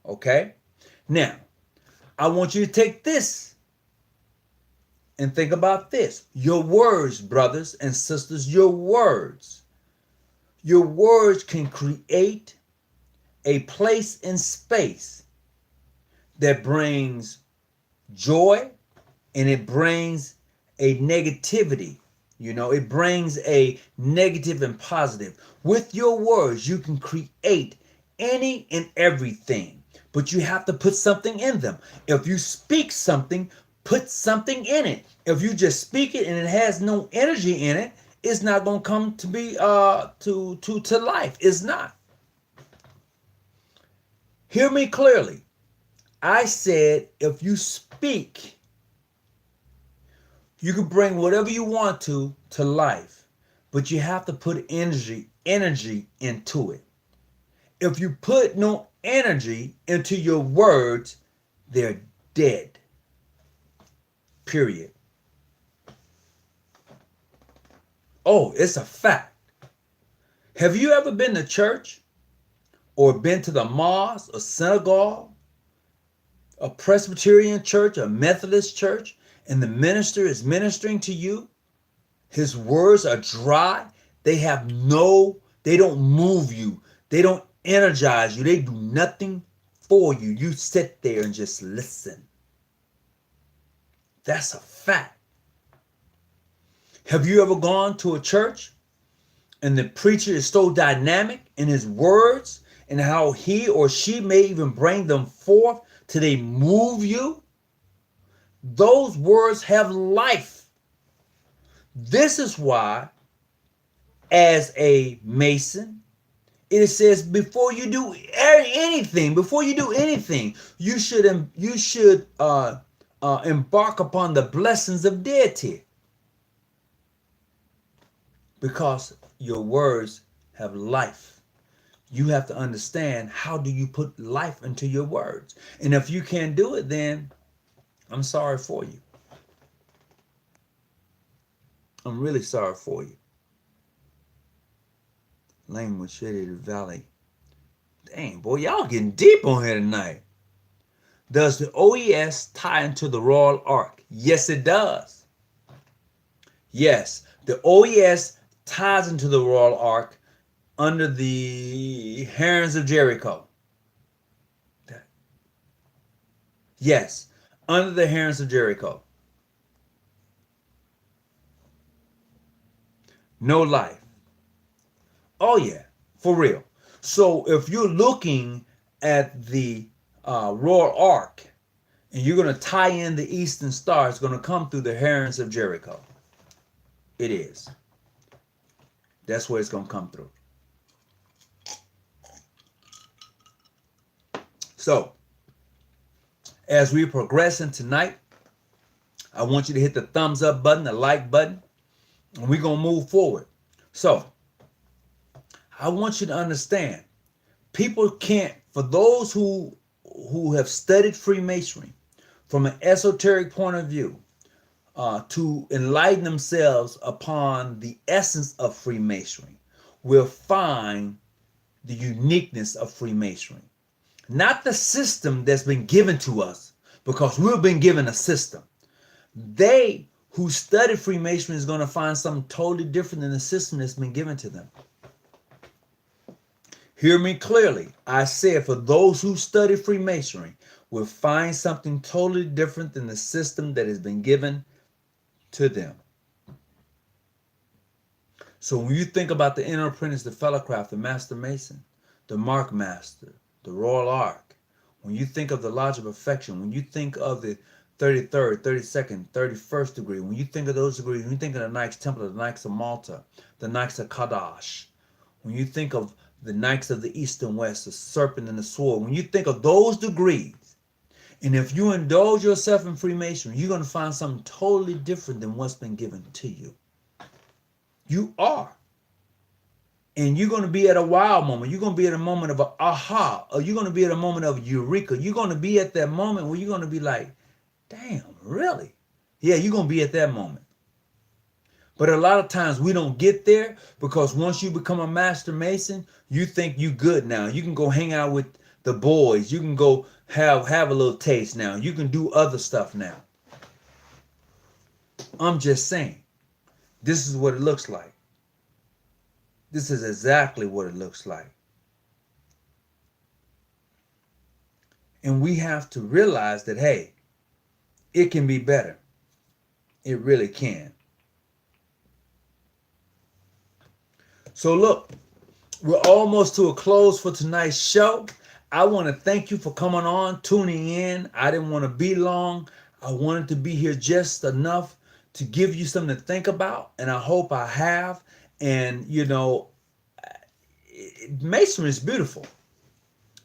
Okay? Now, I want you to take this And think about this. Your words, brothers and sisters, your words. Your words can create a place in space that brings joy, and it brings a negativity. It brings a negative and positive. With your words, you can create any and everything, but you have to put something in them. If you speak something, put something in it. If you just speak it and it has no energy in it, it's not going to come to be to life. It's not. Hear me clearly. I said if you speak, you can bring whatever you want to life, but you have to put energy into it. If you put no energy into your words, they're dead. Period. Oh, it's a fact. Have you ever been to church or been to the mosque, a synagogue, a Presbyterian church, a Methodist church, and the minister is ministering to you? His words are dry. They don't move you. They don't energize you. They do nothing for you. You sit there and just listen. That's a fact. Have you ever gone to a church and the preacher is so dynamic in his words and how he or she may even bring them forth till they move you? Those words have life. This is why, as a Mason, it says before you do anything, you should embark upon the blessings of deity, because your words have life. You have to understand, how do you put life into your words? And if you can't do it, then I'm sorry for you. I'm really sorry for you. Language Shady Valley. Dang, boy, y'all getting deep on here tonight. Does the OES tie into the Royal Ark? Yes, it does. Yes, the OES ties into the Royal Ark under the Herons of Jericho. Yes, under the Herons of Jericho. No life. Oh yeah, for real. So if you're looking at the Royal Ark and you're going to tie in the Eastern Star, it's going to come through the Herons of Jericho. It is. That's where it's going to come through. So, as we progress in tonight, I want you to hit the thumbs up button, the like button, and we're going to move forward. So, I want you to understand, people can't, for those who have studied Freemasonry from an esoteric point of view, to enlighten themselves upon the essence of Freemasonry, will find the uniqueness of Freemasonry. Not the system that's been given to us, because we've been given a system. They who study Freemasonry is going to find something totally different than the system that's been given to them. Hear me clearly. I said for those who study Freemasonry will find something totally different than the system that has been given to them. So when you think about the inner apprentice, the fellowcraft, the master mason, the mark master, the Royal Ark, when you think of the Lodge of Perfection, when you think of the 33rd, 32nd, 31st degree, when you think of those degrees, when you think of the Knights Templar, the Knights of Malta, the Knights of Kadash, when you think of the Knights of the East and West, the Serpent and the Sword, when you think of those degrees, and if you indulge yourself in Freemasonry, you're going to find something totally different than what's been given to you. You are. And you're going to be at a wow moment. You're going to be at a moment of a aha. Or you're going to be at a moment of eureka. You're going to be at that moment where you're going to be like, damn, really? Yeah, you're going to be at that moment. But a lot of times we don't get there, because once you become a master mason, you think you good now. You can go hang out with the boys. You can go have a little taste now. You can do other stuff now. I'm just saying, this is what it looks like. This is exactly what it looks like. And we have to realize that, hey, it can be better. It really can. So look, we're almost to a close for tonight's show. I want to thank you for coming on, tuning in. I didn't want to be long. I wanted to be here just enough to give you something to think about, and I hope I have. And, you know, Masonry is beautiful.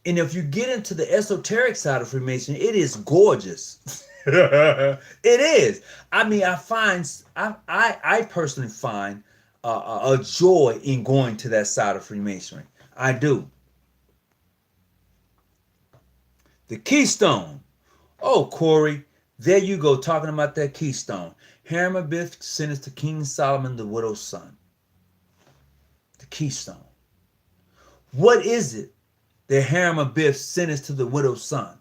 And if you get into the esoteric side of Freemasonry, it is gorgeous. It is. I mean, I personally find a joy in going to that side of Freemasonry. I do. The keystone. Oh, Corey, there you go, talking about that keystone. Hiram Abiff sentenced to King Solomon, the widow's son. The keystone. What is it that Hiram Abiff sentenced to the widow's son?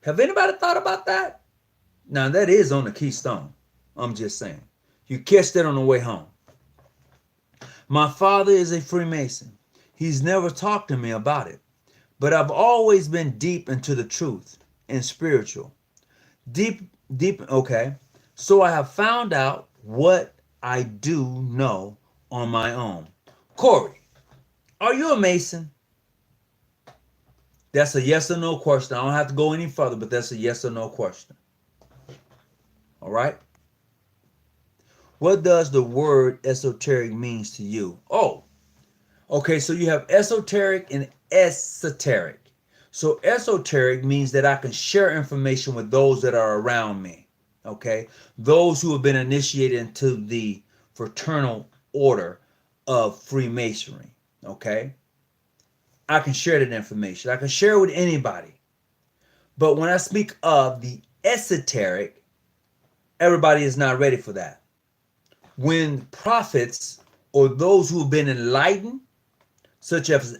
Have anybody thought about that? Now, that is on the keystone. I'm just saying. You catch that on the way home. My father is a Freemason. He's never talked to me about it. But I've always been deep into the truth and spiritual. Deep, okay. So I have found out what I do know on my own. Corey, are you a Mason? That's a yes or no question. I don't have to go any further, but that's a yes or no question. All right? What does the word esoteric means to you? Oh, okay, so you have esoteric and esoteric. So esoteric means that I can share information with those that are around me, okay? Those who have been initiated into the fraternal order of Freemasonry, okay? I can share that information. I can share it with anybody. But when I speak of the esoteric, everybody is not ready for that. When prophets or those who have been enlightened, such as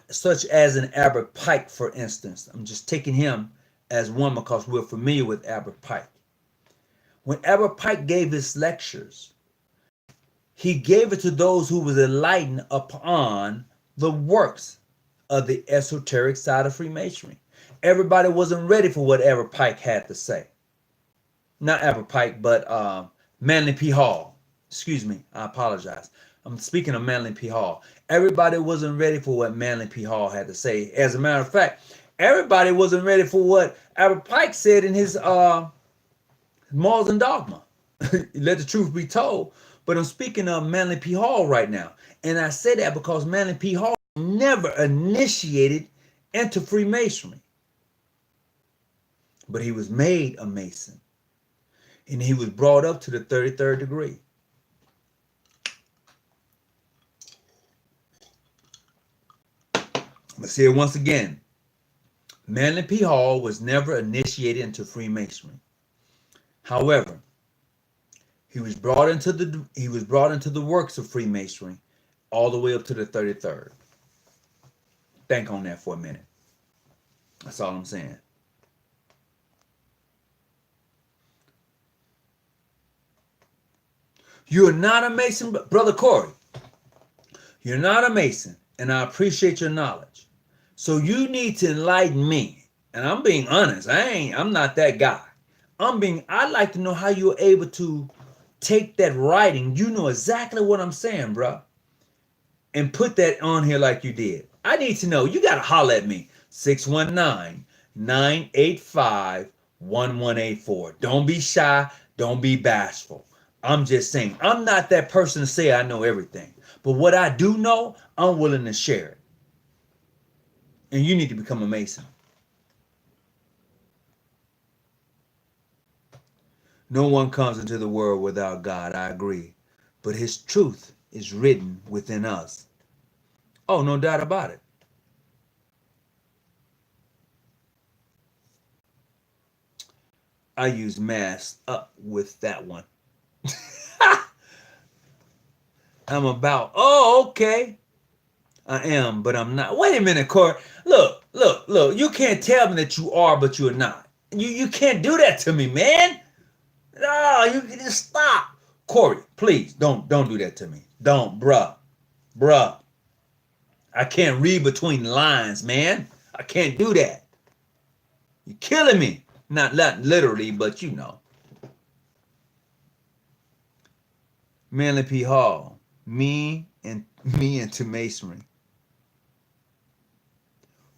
an Albert Pike, for instance. I'm just taking him as one because we're familiar with Albert Pike. When Albert Pike gave his lectures, he gave it to those who was enlightened upon the works of the esoteric side of Freemasonry. Everybody wasn't ready for what Albert Pike had to say. Not Albert Pike, but Manly P. Hall. Excuse me, I apologize. I'm speaking of Manly P. Hall. Everybody wasn't ready for what Manly P. Hall had to say. As a matter of fact, everybody wasn't ready for what Albert Pike said in his Morals and Dogma. Let the truth be told. But I'm speaking of Manly P. Hall right now. And I say that because Manly P. Hall never initiated into Freemasonry. But he was made a Mason. And he was brought up to the 33rd degree. Let's say it once again. Manly P. Hall was never initiated into Freemasonry. However, he was brought into the works of Freemasonry all the way up to the 33rd. Think on that for a minute. That's all I'm saying. You're not a Mason, Brother Corey. You're not a Mason, and I appreciate your knowledge. So you need to enlighten me. And I'm being honest. I'm not that guy. I'd like to know how you're able to take that writing. You know exactly what I'm saying, bro. And put that on here like you did. I need to know. You got to holler at me. 619-985-1184. Don't be shy. Don't be bashful. I'm just saying. I'm not that person to say I know everything. But what I do know, I'm willing to share it. And you need to become a Mason. No one comes into the world without God, I agree. But his truth is written within us. Oh, no doubt about it. I use mass up with that one. I'm about, oh, okay. I am, but I'm not. Wait a minute, Corey. Look. You can't tell me that you are, but you're not. You can't do that to me, man. No, you can just stop. Corey, please don't do that to me. Don't, bruh. I can't read between the lines, man. I can't do that. You're killing me. Not literally, but you know. Manly P. Hall, me into Masonry.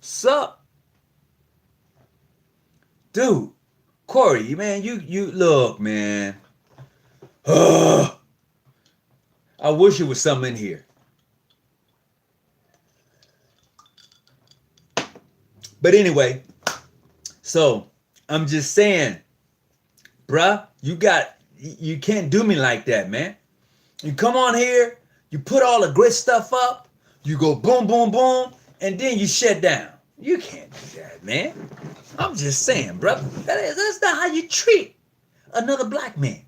Sup, dude? Corey, man, you look, man. I wish there was something in here. But anyway, so I'm just saying, bruh, you can't do me like that, man. You come on here, you put all the great stuff up, you go boom, boom, boom, and then you shut down. You can't do that, man. I'm just saying, brother. That's not how you treat another black man.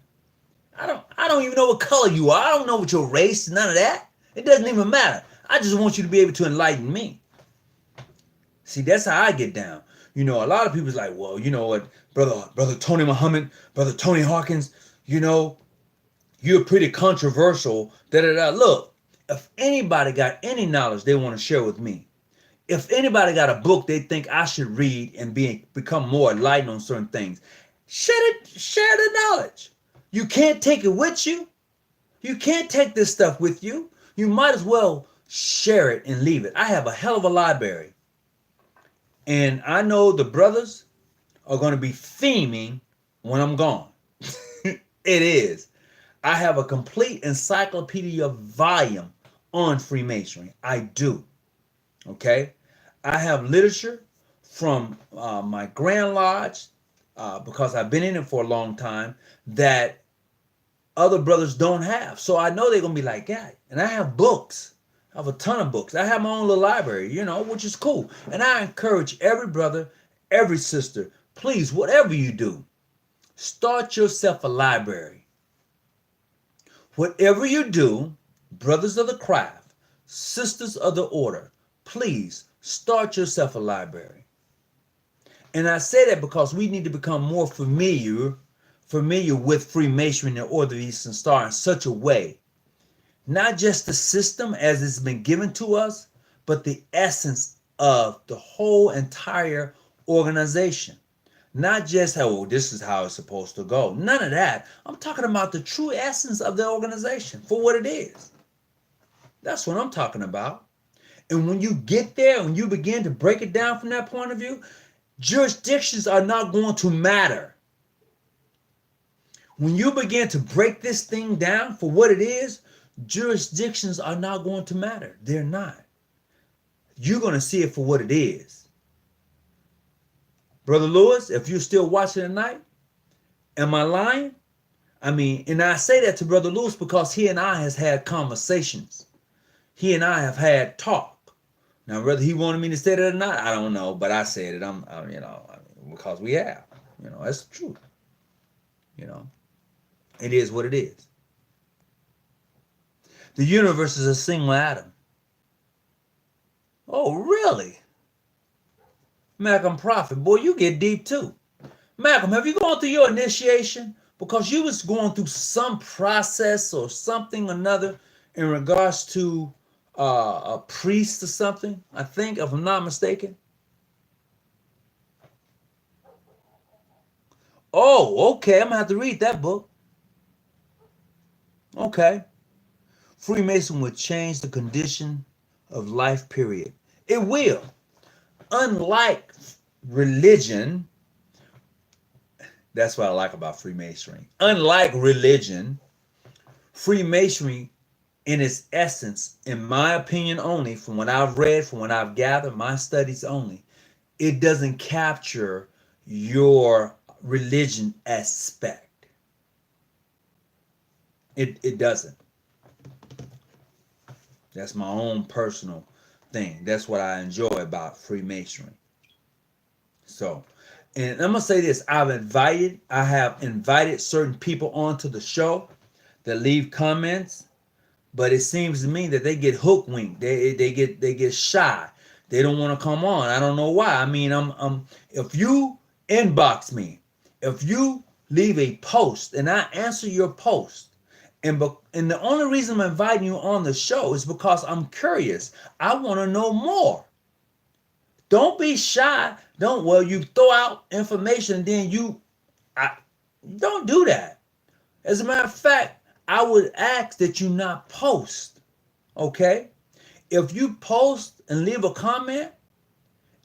I don't even know what color you are. I don't know what your race, none of that. It doesn't even matter. I just want you to be able to enlighten me. See, that's how I get down. You know, a lot of people's like, well, you know what, brother Tony Muhammad, brother Tony Hawkins, you know, you're pretty controversial. Look, if anybody got any knowledge they want to share with me, if anybody got a book they think I should read and become more enlightened on certain things, share the knowledge. You can't take it with you. You can't take this stuff with you. You might as well share it and leave it. I have a hell of a library. And I know the brothers are going to be theming when I'm gone. It is. I have a complete encyclopedia volume on Freemasonry. I do. Okay? I have literature from my Grand Lodge, because I've been in it for a long time, that other brothers don't have. So I know they're going to be like, yeah. And I have books. I have a ton of books. I have my own little library, you know, which is cool. And I encourage every brother, every sister, please, whatever you do, start yourself a library. Whatever you do, brothers of the craft, sisters of the order, please start yourself a library. And I say that because we need to become more familiar with Freemasonry and the Order of the Eastern Star in such a way, not just the system as it's been given to us, but the essence of the whole entire organization. Not just how, this is how it's supposed to go. None of that. I'm talking about the true essence of the organization for what it is. That's what I'm talking about. And when you get there and you begin to break it down from that point of view, jurisdictions are not going to matter. When you begin to break this thing down for what it is, jurisdictions are not going to matter. They're not. You're going to see it for what it is. Brother Lewis, if you're still watching tonight, am I lying? I mean, and I say that to Brother Lewis because he and I has had conversations. He and I have had talk. Now, whether he wanted me to say that or not, I don't know, but I said it. Because we have. That's the truth. It is what it is. The universe is a single atom. Oh, really? Malcolm Prophet, boy, you get deep too. Malcolm, have you gone through your initiation? Because you was going through some process or something or another in regards to a priest or something, I think, if I'm not mistaken. Oh, okay, I'm going to have to read that book. Okay. Freemason would change the condition of life, period. It will. Unlike religion, that's what I like about Freemasonry. Unlike religion, Freemasonry in its essence, in my opinion only, from what I've read, from what I've gathered, my studies only, it doesn't capture your religion aspect. It doesn't. That's my own personal thing. That's what I enjoy about Freemasonry. So, and I'm gonna say this: I have invited certain people onto the show that leave comments, but it seems to me that they get hook winked. They get shy. They don't want to come on. I don't know why. I mean, if you inbox me, if you leave a post, and I answer your post. And the only reason I'm inviting you on the show is because I'm curious. I want to know more. Don't be shy. You throw out information and then don't do that. As a matter of fact, I would ask that you not post, okay? If you post and leave a comment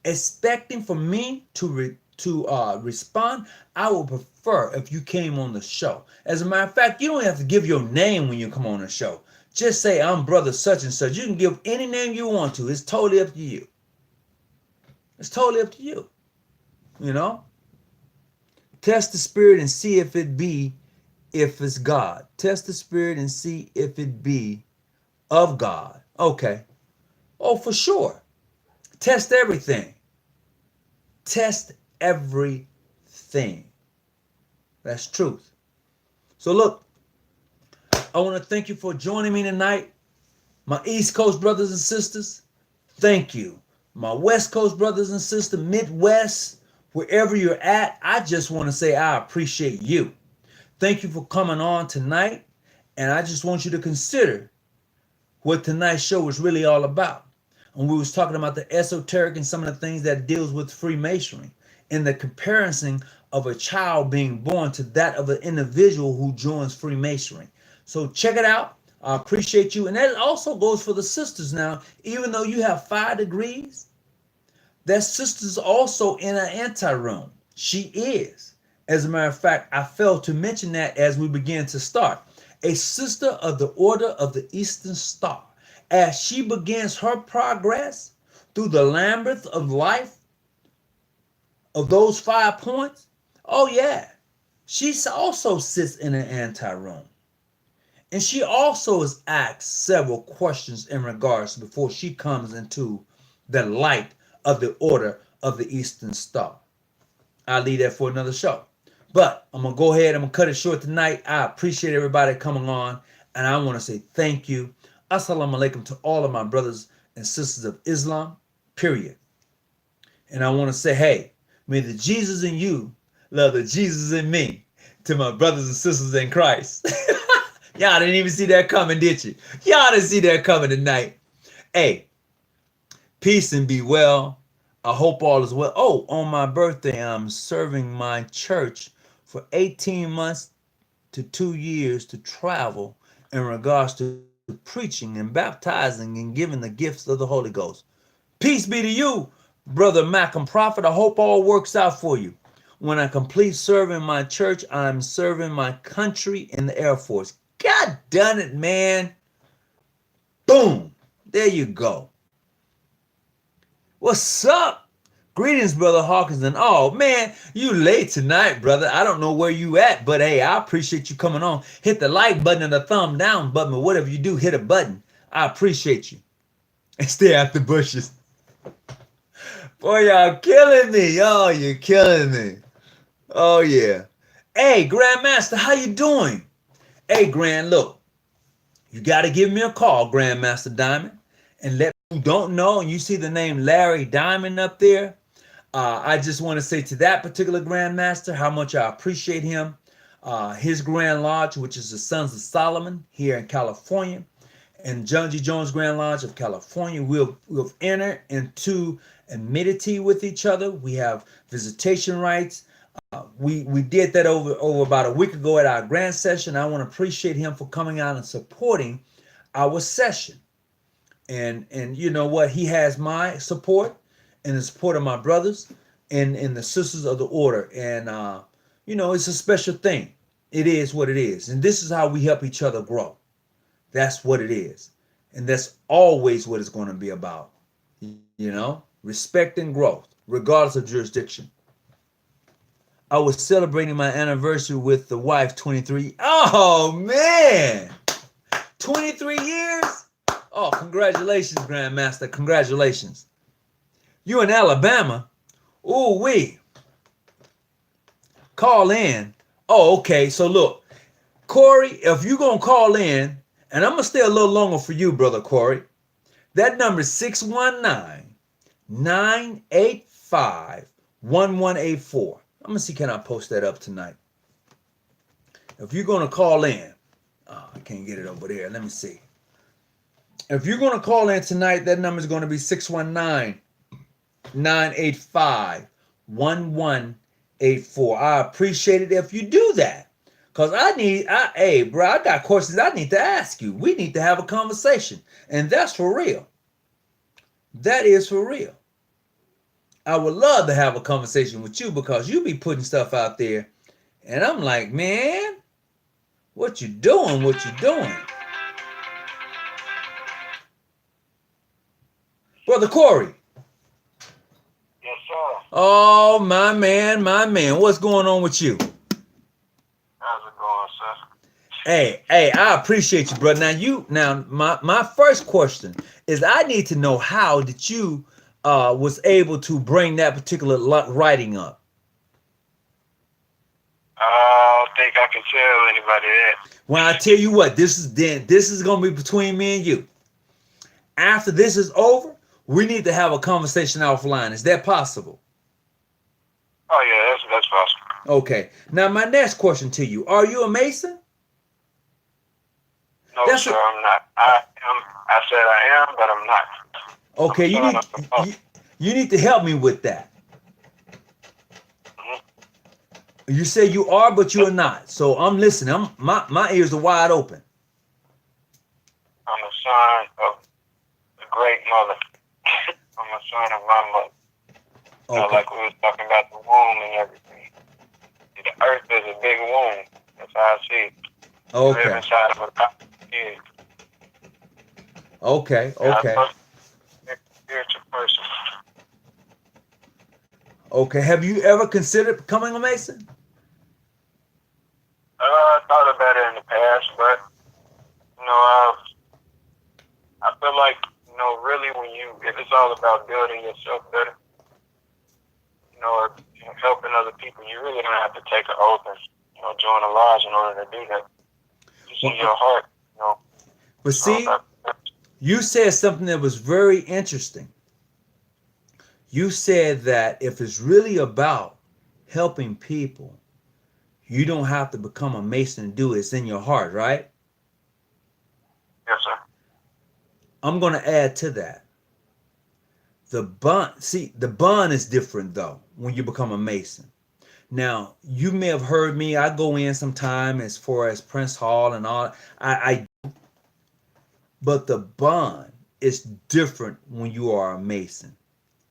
expecting for me to respond, I would prefer if you came on the show. As a matter of fact, you don't have to give your name when you come on the show. Just say, I'm brother such and such. You can give any name you want to. It's totally up to you. It's totally up to you. You know? Test the spirit and see if it's God. Test the spirit and see if it be of God. Okay. Oh, for sure. Test everything. Test everything. That's truth. So look, I want to thank you for joining me tonight. My East Coast brothers and sisters, thank you. My West Coast brothers and sisters, Midwest, wherever you're at, I just want to say I appreciate you. Thank you for coming on tonight. And I just want you to consider what tonight's show was really all about. And we was talking about the esoteric and some of the things that deals with Freemasonry and the comparison of a child being born to that of an individual who joins Freemasonry. So check it out. I appreciate you. And that also goes for the sisters now. Even though you have 5 degrees, that sister's also in an anti-room. She is. As a matter of fact, I failed to mention that as we begin to start. A sister of the Order of the Eastern Star. As she begins her progress through the labyrinth of life of those 5 points, oh yeah, she also sits in an anti-room. And she also is asked several questions in regards before she comes into the light of the Order of the Eastern Star. I'll leave that for another show. But I'm going to go ahead. I'm going to cut it short tonight. I appreciate everybody coming on. And I want to say thank you. Assalamu alaikum to all of my brothers and sisters of Islam, period. And I want to say, hey, may the Jesus in you love the Jesus in me. To my brothers and sisters in Christ. Y'all didn't even see that coming, did you? Y'all didn't see that coming tonight. Hey, peace and be well. I hope all is well. Oh, on my birthday, I'm serving my church for 18 months to 2 years to travel in regards to preaching and baptizing and giving the gifts of the Holy Ghost. Peace be to you, Brother Malcolm Prophet. I hope all works out for you. When I complete serving my church, I'm serving my country in the Air Force. God done it, man. Boom. There you go. What's up? Greetings, Brother Hawkins. And oh, man, you late tonight, brother. I don't know where you at, but hey, I appreciate you coming on. Hit the like button and the thumb down button, or whatever you do, hit a button. I appreciate you. And stay out the bushes. Boy, y'all killing me. Oh, you're killing me. Oh, yeah. Hey, Grandmaster, how you doing? Hey, Grand, look. You got to give me a call, Grandmaster Diamond. And let you don't know, and you see the name Larry Diamond up there, I just want to say to that particular Grandmaster how much I appreciate him. His Grand Lodge, which is the Sons of Solomon here in California, and John G. Jones Grand Lodge of California, we'll enter into amity with each other. We have visitation rights. We did that over about a week ago at our grand session. I want to appreciate him for coming out and supporting our session. And you know what? He has my support and the support of my brothers and the sisters of the order. And, you know, it's a special thing. It is what it is. And this is how we help each other grow. That's what it is. And that's always what it's going to be about. You know, respect and growth, regardless of jurisdiction. I was celebrating my anniversary with the wife, 23. Oh, man. 23 years? Oh, congratulations, Grandmaster. Congratulations. You in Alabama? Ooh, wee. Call in. Oh, okay. So look, Corey, if you're going to call in, and I'm going to stay a little longer for you, Brother Corey, that number is 619-985-1184. I'm going to see, can I post that up tonight? if you're going to call in, I can't get it over there. Let me see. If you're going to call in tonight, that number is going to be 619-985-1184. I appreciate it if you do that. Because hey, bro, I got questions I need to ask you. We need to have a conversation. And that's for real. That is for real. I would love to have a conversation with you because you be putting stuff out there. And I'm like, man, what you doing? What you doing? Brother Corey. Yes, sir. Oh, my man, my man. What's going on with you? How's it going, sir? Hey, I appreciate you, brother. Now, my first question is I need to know how that you was able to bring that particular writing up. I don't think I can tell anybody that. Well, I tell you what, this is gonna be between me and you. After this is over, we need to have a conversation offline. Is that possible? Oh yeah, that's possible. Okay. Now my next question to you: are you a Mason? No, sir, I'm not. I said I am, but I'm not. Okay, you need to help me with that. Mm-hmm. You say you are, but you are not. So I'm listening. My ears are wide open. I'm a son of the great mother. I'm a son of my mother. Okay. Like we was talking about the womb and everything. The earth is a big womb. That's how I see it. Okay. You live inside of a kid. Okay. Spiritual person. Okay. Have you ever considered becoming a Mason? I thought about it in the past, but I feel like really if it's all about building yourself better, or helping other people, you really don't have to take an oath and join a lodge in order to do that. Just in your heart, But see, you said something that was very interesting. You said that if it's really about helping people, you don't have to become a Mason to do it. It's in your heart, right? Yes, sir. I'm going to add to that. The bond is different though when you become a Mason. Now, you may have heard me. I go in sometime as far as Prince Hall and all. But the bond is different when you are a Mason.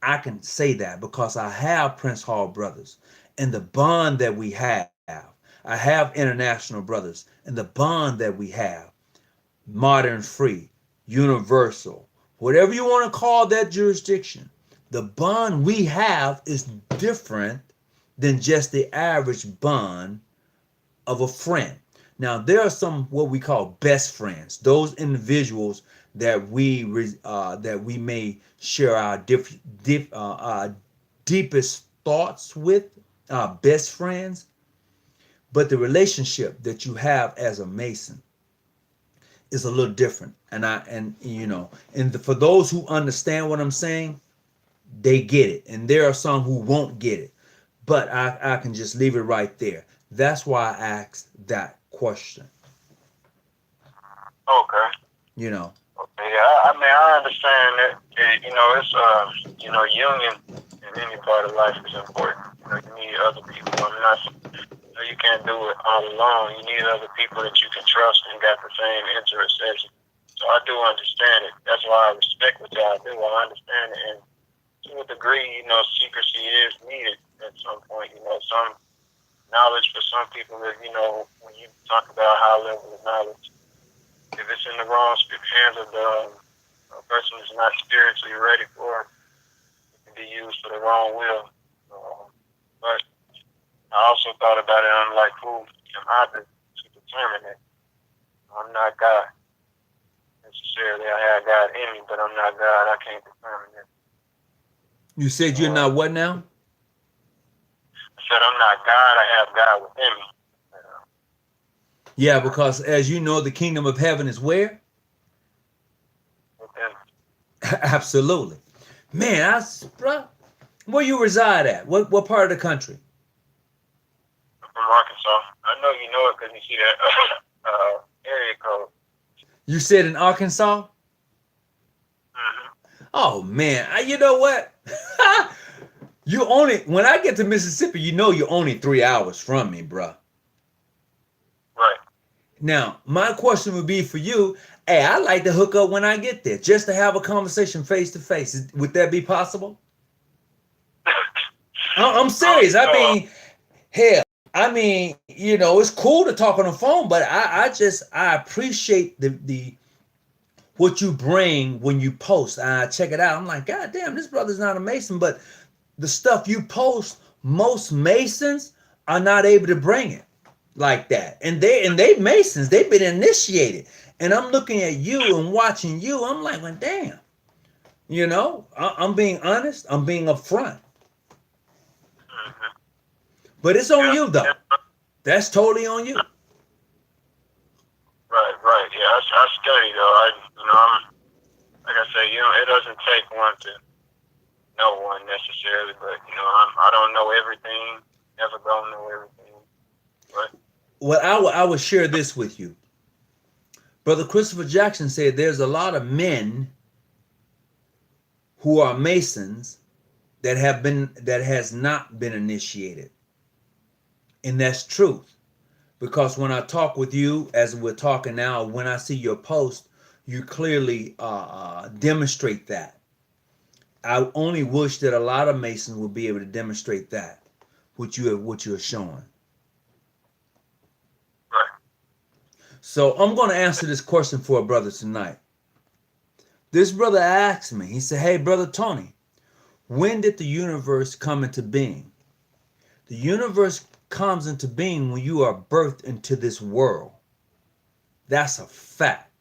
I can say that because I have Prince Hall brothers, and the bond that we have. I have international brothers, and the bond that we have, modern free, universal, whatever you want to call that jurisdiction, the bond we have is different than just the average bond of a friend. Now, there are some what we call best friends, those individuals that we may share our deepest thoughts with, best friends. But the relationship that you have as a Mason is a little different. And for those who understand what I'm saying, they get it. And there are some who won't get it. But I can just leave it right there. That's why I asked that question. Okay. Okay, yeah, I understand that. It's union in any part of life is important. You need other people. You can't do it all alone. You need other people that you can trust and got the same interests as you. So I do understand it. That's why I respect what y'all do. I understand it, and to a degree, secrecy is needed at some point. Some knowledge for some people is, when you talk about high level of knowledge, if it's in the wrong hands of a person who's not spiritually ready for it, it can be used for the wrong will. But I also thought about it. I'm like, who am I to determine that? I'm not God necessarily. I have God in me, but I'm not God. I can't determine that. You said you're not what now? I said I'm not God. I have God within me. Yeah, because as you know, the kingdom of heaven is where? Within me. Absolutely. Man, where you reside at? What part of the country? I'm from Arkansas. I know you know it because you see that area code. You said in Arkansas? Mm-hmm. Oh man, you know what? You only when I get to Mississippi, you know you're only 3 hours from me, bruh. Right. Now, my question would be for you, hey, I'd like to hook up when I get there, just to have a conversation face to face. Would that be possible? I'm serious. I mean, hell, I mean, you know, it's cool to talk on the phone, but I appreciate the what you bring when you post. I check it out. I'm like, God damn, this brother's not a Mason, but the stuff you post, most Masons are not able to bring it like that. And they Masons, they've been initiated. And I'm looking at you and watching you. I'm like, well, damn. You know, I'm being honest. I'm being upfront. Mm-hmm. But it's on you, though. That's totally on you. Right. Yeah, I study though. I'm like I say, it doesn't take one to know one necessarily, but I don't know everything. Never gonna know everything. But Well, I will share this with you. Brother Christopher Jackson said there's a lot of men who are Masons that has not been initiated. And that's truth. Because when I talk with you, as we're talking now, when I see your post, you clearly demonstrate that. I only wish that a lot of Masons would be able to demonstrate that, what you're showing. right. So I'm going to answer this question for a brother tonight. This brother asked me, he said, hey, Brother Tony, when did the universe come into being? The universe comes into being when you are birthed into this world. That's a fact.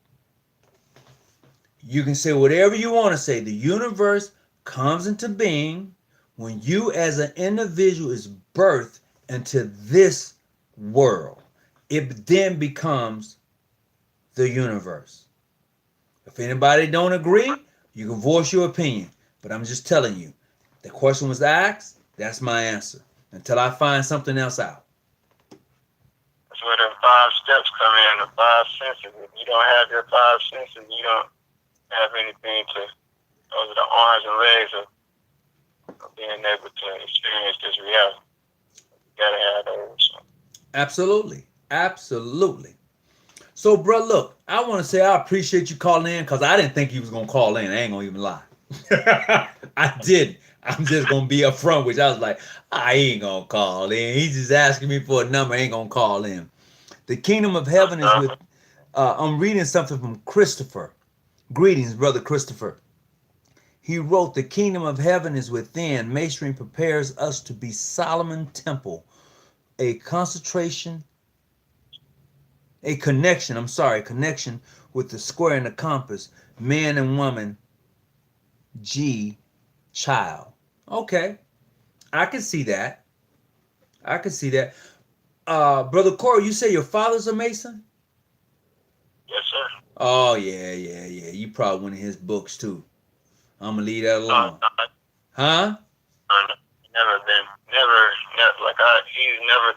You can say whatever you want to say. The universe comes into being when you as an individual is birthed into this world. It then becomes the universe. If anybody don't agree, you can voice your opinion. But I'm just telling you, the question was asked, that's my answer. Until I find something else out. That's where the 5 steps come in, the 5 senses. If you don't have your 5 senses, you don't have anything to, those are the arms and legs of being able to experience this reality. You gotta have those. Absolutely. Absolutely. So, bro, look, I want to say I appreciate you calling in because I didn't think you was going to call in. I ain't going to even lie. I didn't. I'm just going to be upfront with you. I was like, I ain't going to call in. He's just asking me for a number. I ain't going to call in. The kingdom of heaven is with, I'm reading something from Christopher. Greetings, Brother Christopher. He wrote, the kingdom of heaven is within. Masonry prepares us to be Solomon Temple, a connection with the square and the compass, man and woman, child. Okay, I can see that. Brother Corey, you say your father's a Mason? Yes, sir. Oh, yeah. You probably one of his books, too. I'm going to leave that alone. Huh? He's never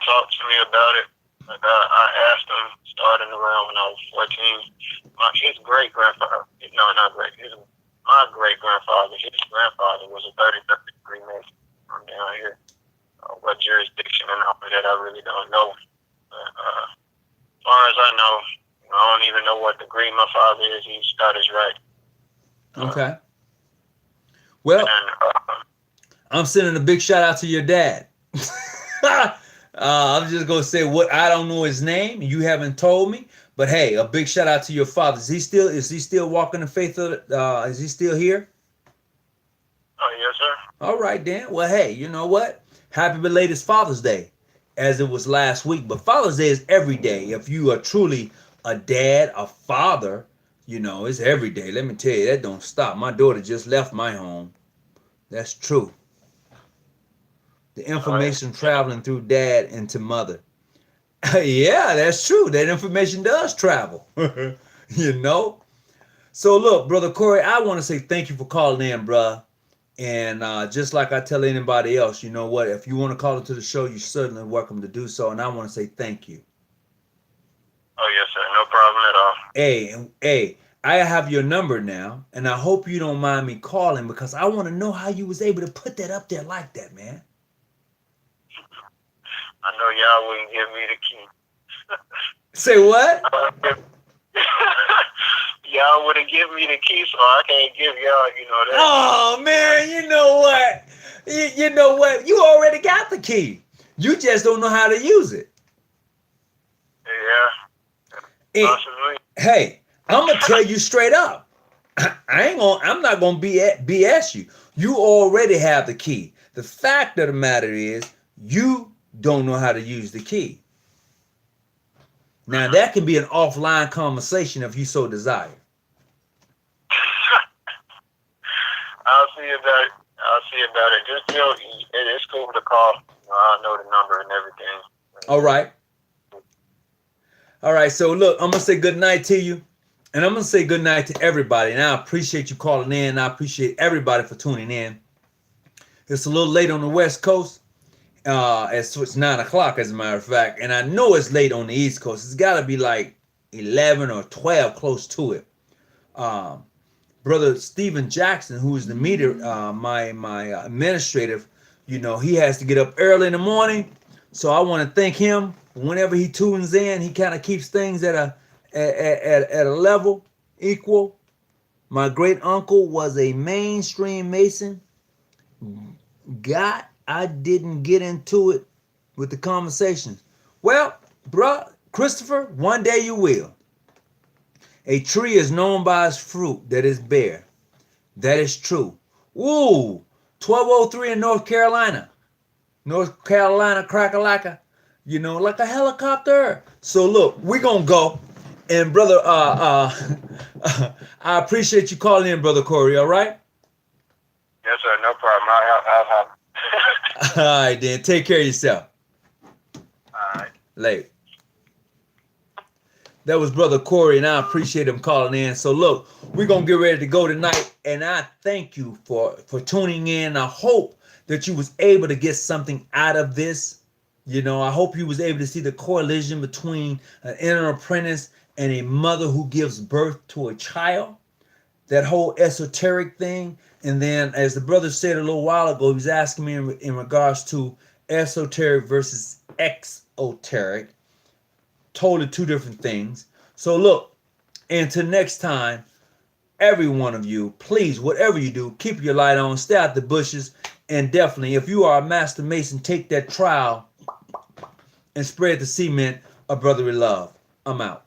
talked to me about it. Like, I asked him starting around when I was 14. His great-grandfather, my great-grandfather, his grandfather was a 33rd degree Mason from down here. What jurisdiction and all of that, I really don't know. But as far as I know, I don't even know what degree my father is. He's Scottish Rite. Okay. Well, I'm sending a big shout out to your dad. I'm just gonna say what I don't know his name. You haven't told me, but hey, a big shout out to your father. Is he still walking the faith of? Is he still here? Oh yes, sir. All right, then. Well, hey, you know what? Happy belated Father's Day, as it was last week. But Father's Day is every day. If you are truly a dad, a father, it's every day. Let me tell you, that don't stop. My daughter just left my home. That's true. The information traveling through dad into mother. Yeah, that's true. That information does travel. So look, Brother Corey, I want to say thank you for calling in, bruh. And just like I tell anybody else, you know what? If you want to call into the show, you're certainly welcome to do so. And I want to say thank you. Oh, yes, sir. No problem at all. Hey, I have your number now, and I hope you don't mind me calling because I want to know how you was able to put that up there like that, man. I know y'all wouldn't give me the key. Say what? Y'all wouldn't give me the key, so I can't give y'all, that. Oh, man, you know what? You know what? You already got the key. You just don't know how to use it. Yeah. Possibly. Hey, I'm gonna tell you straight up. I'm not gonna BS you. You already have the key. The fact of the matter is, you don't know how to use the key. Now that can be an offline conversation if you so desire. I'll see about it. Just it's cool to call. I know the number and everything. All right. So look, I'm gonna say good night to you, and I'm gonna say good night to everybody. And I appreciate you calling in. And I appreciate everybody for tuning in. It's a little late on the West Coast. It's 9 o'clock, as a matter of fact, and I know it's late on the East Coast. It's got to be like 11 or 12, close to it. Brother Stephen Jackson, who is the meter, my administrative, he has to get up early in the morning. So I want to thank him. Whenever he tunes in, he kind of keeps things at a level equal. My great uncle was a mainstream Mason. I didn't get into it with the conversations. Well, bruh, Christopher, one day you will. A tree is known by its fruit that is bare. That is true. Ooh, 1203 in North Carolina. North Carolina, crack-a-lacka. Like a helicopter. So look, we're going to go. And brother, I appreciate you calling in, Brother Corey, all right? Yes, sir, no problem. I'll all right, then. Take care of yourself. All right. Later. That was Brother Corey, and I appreciate him calling in. So look, we're going to get ready to go tonight, and I thank you for tuning in. I hope that you was able to get something out of this. I hope you was able to see the correlation between an inner apprentice and a mother who gives birth to a child. That whole esoteric thing. And then, as the brother said a little while ago, he was asking me in regards to esoteric versus exoteric. Totally two different things. So look, until next time, every one of you, please, whatever you do, keep your light on, stay out the bushes, and definitely, if you are a Master Mason, take that trowel and spread the cement of brotherly love. I'm out.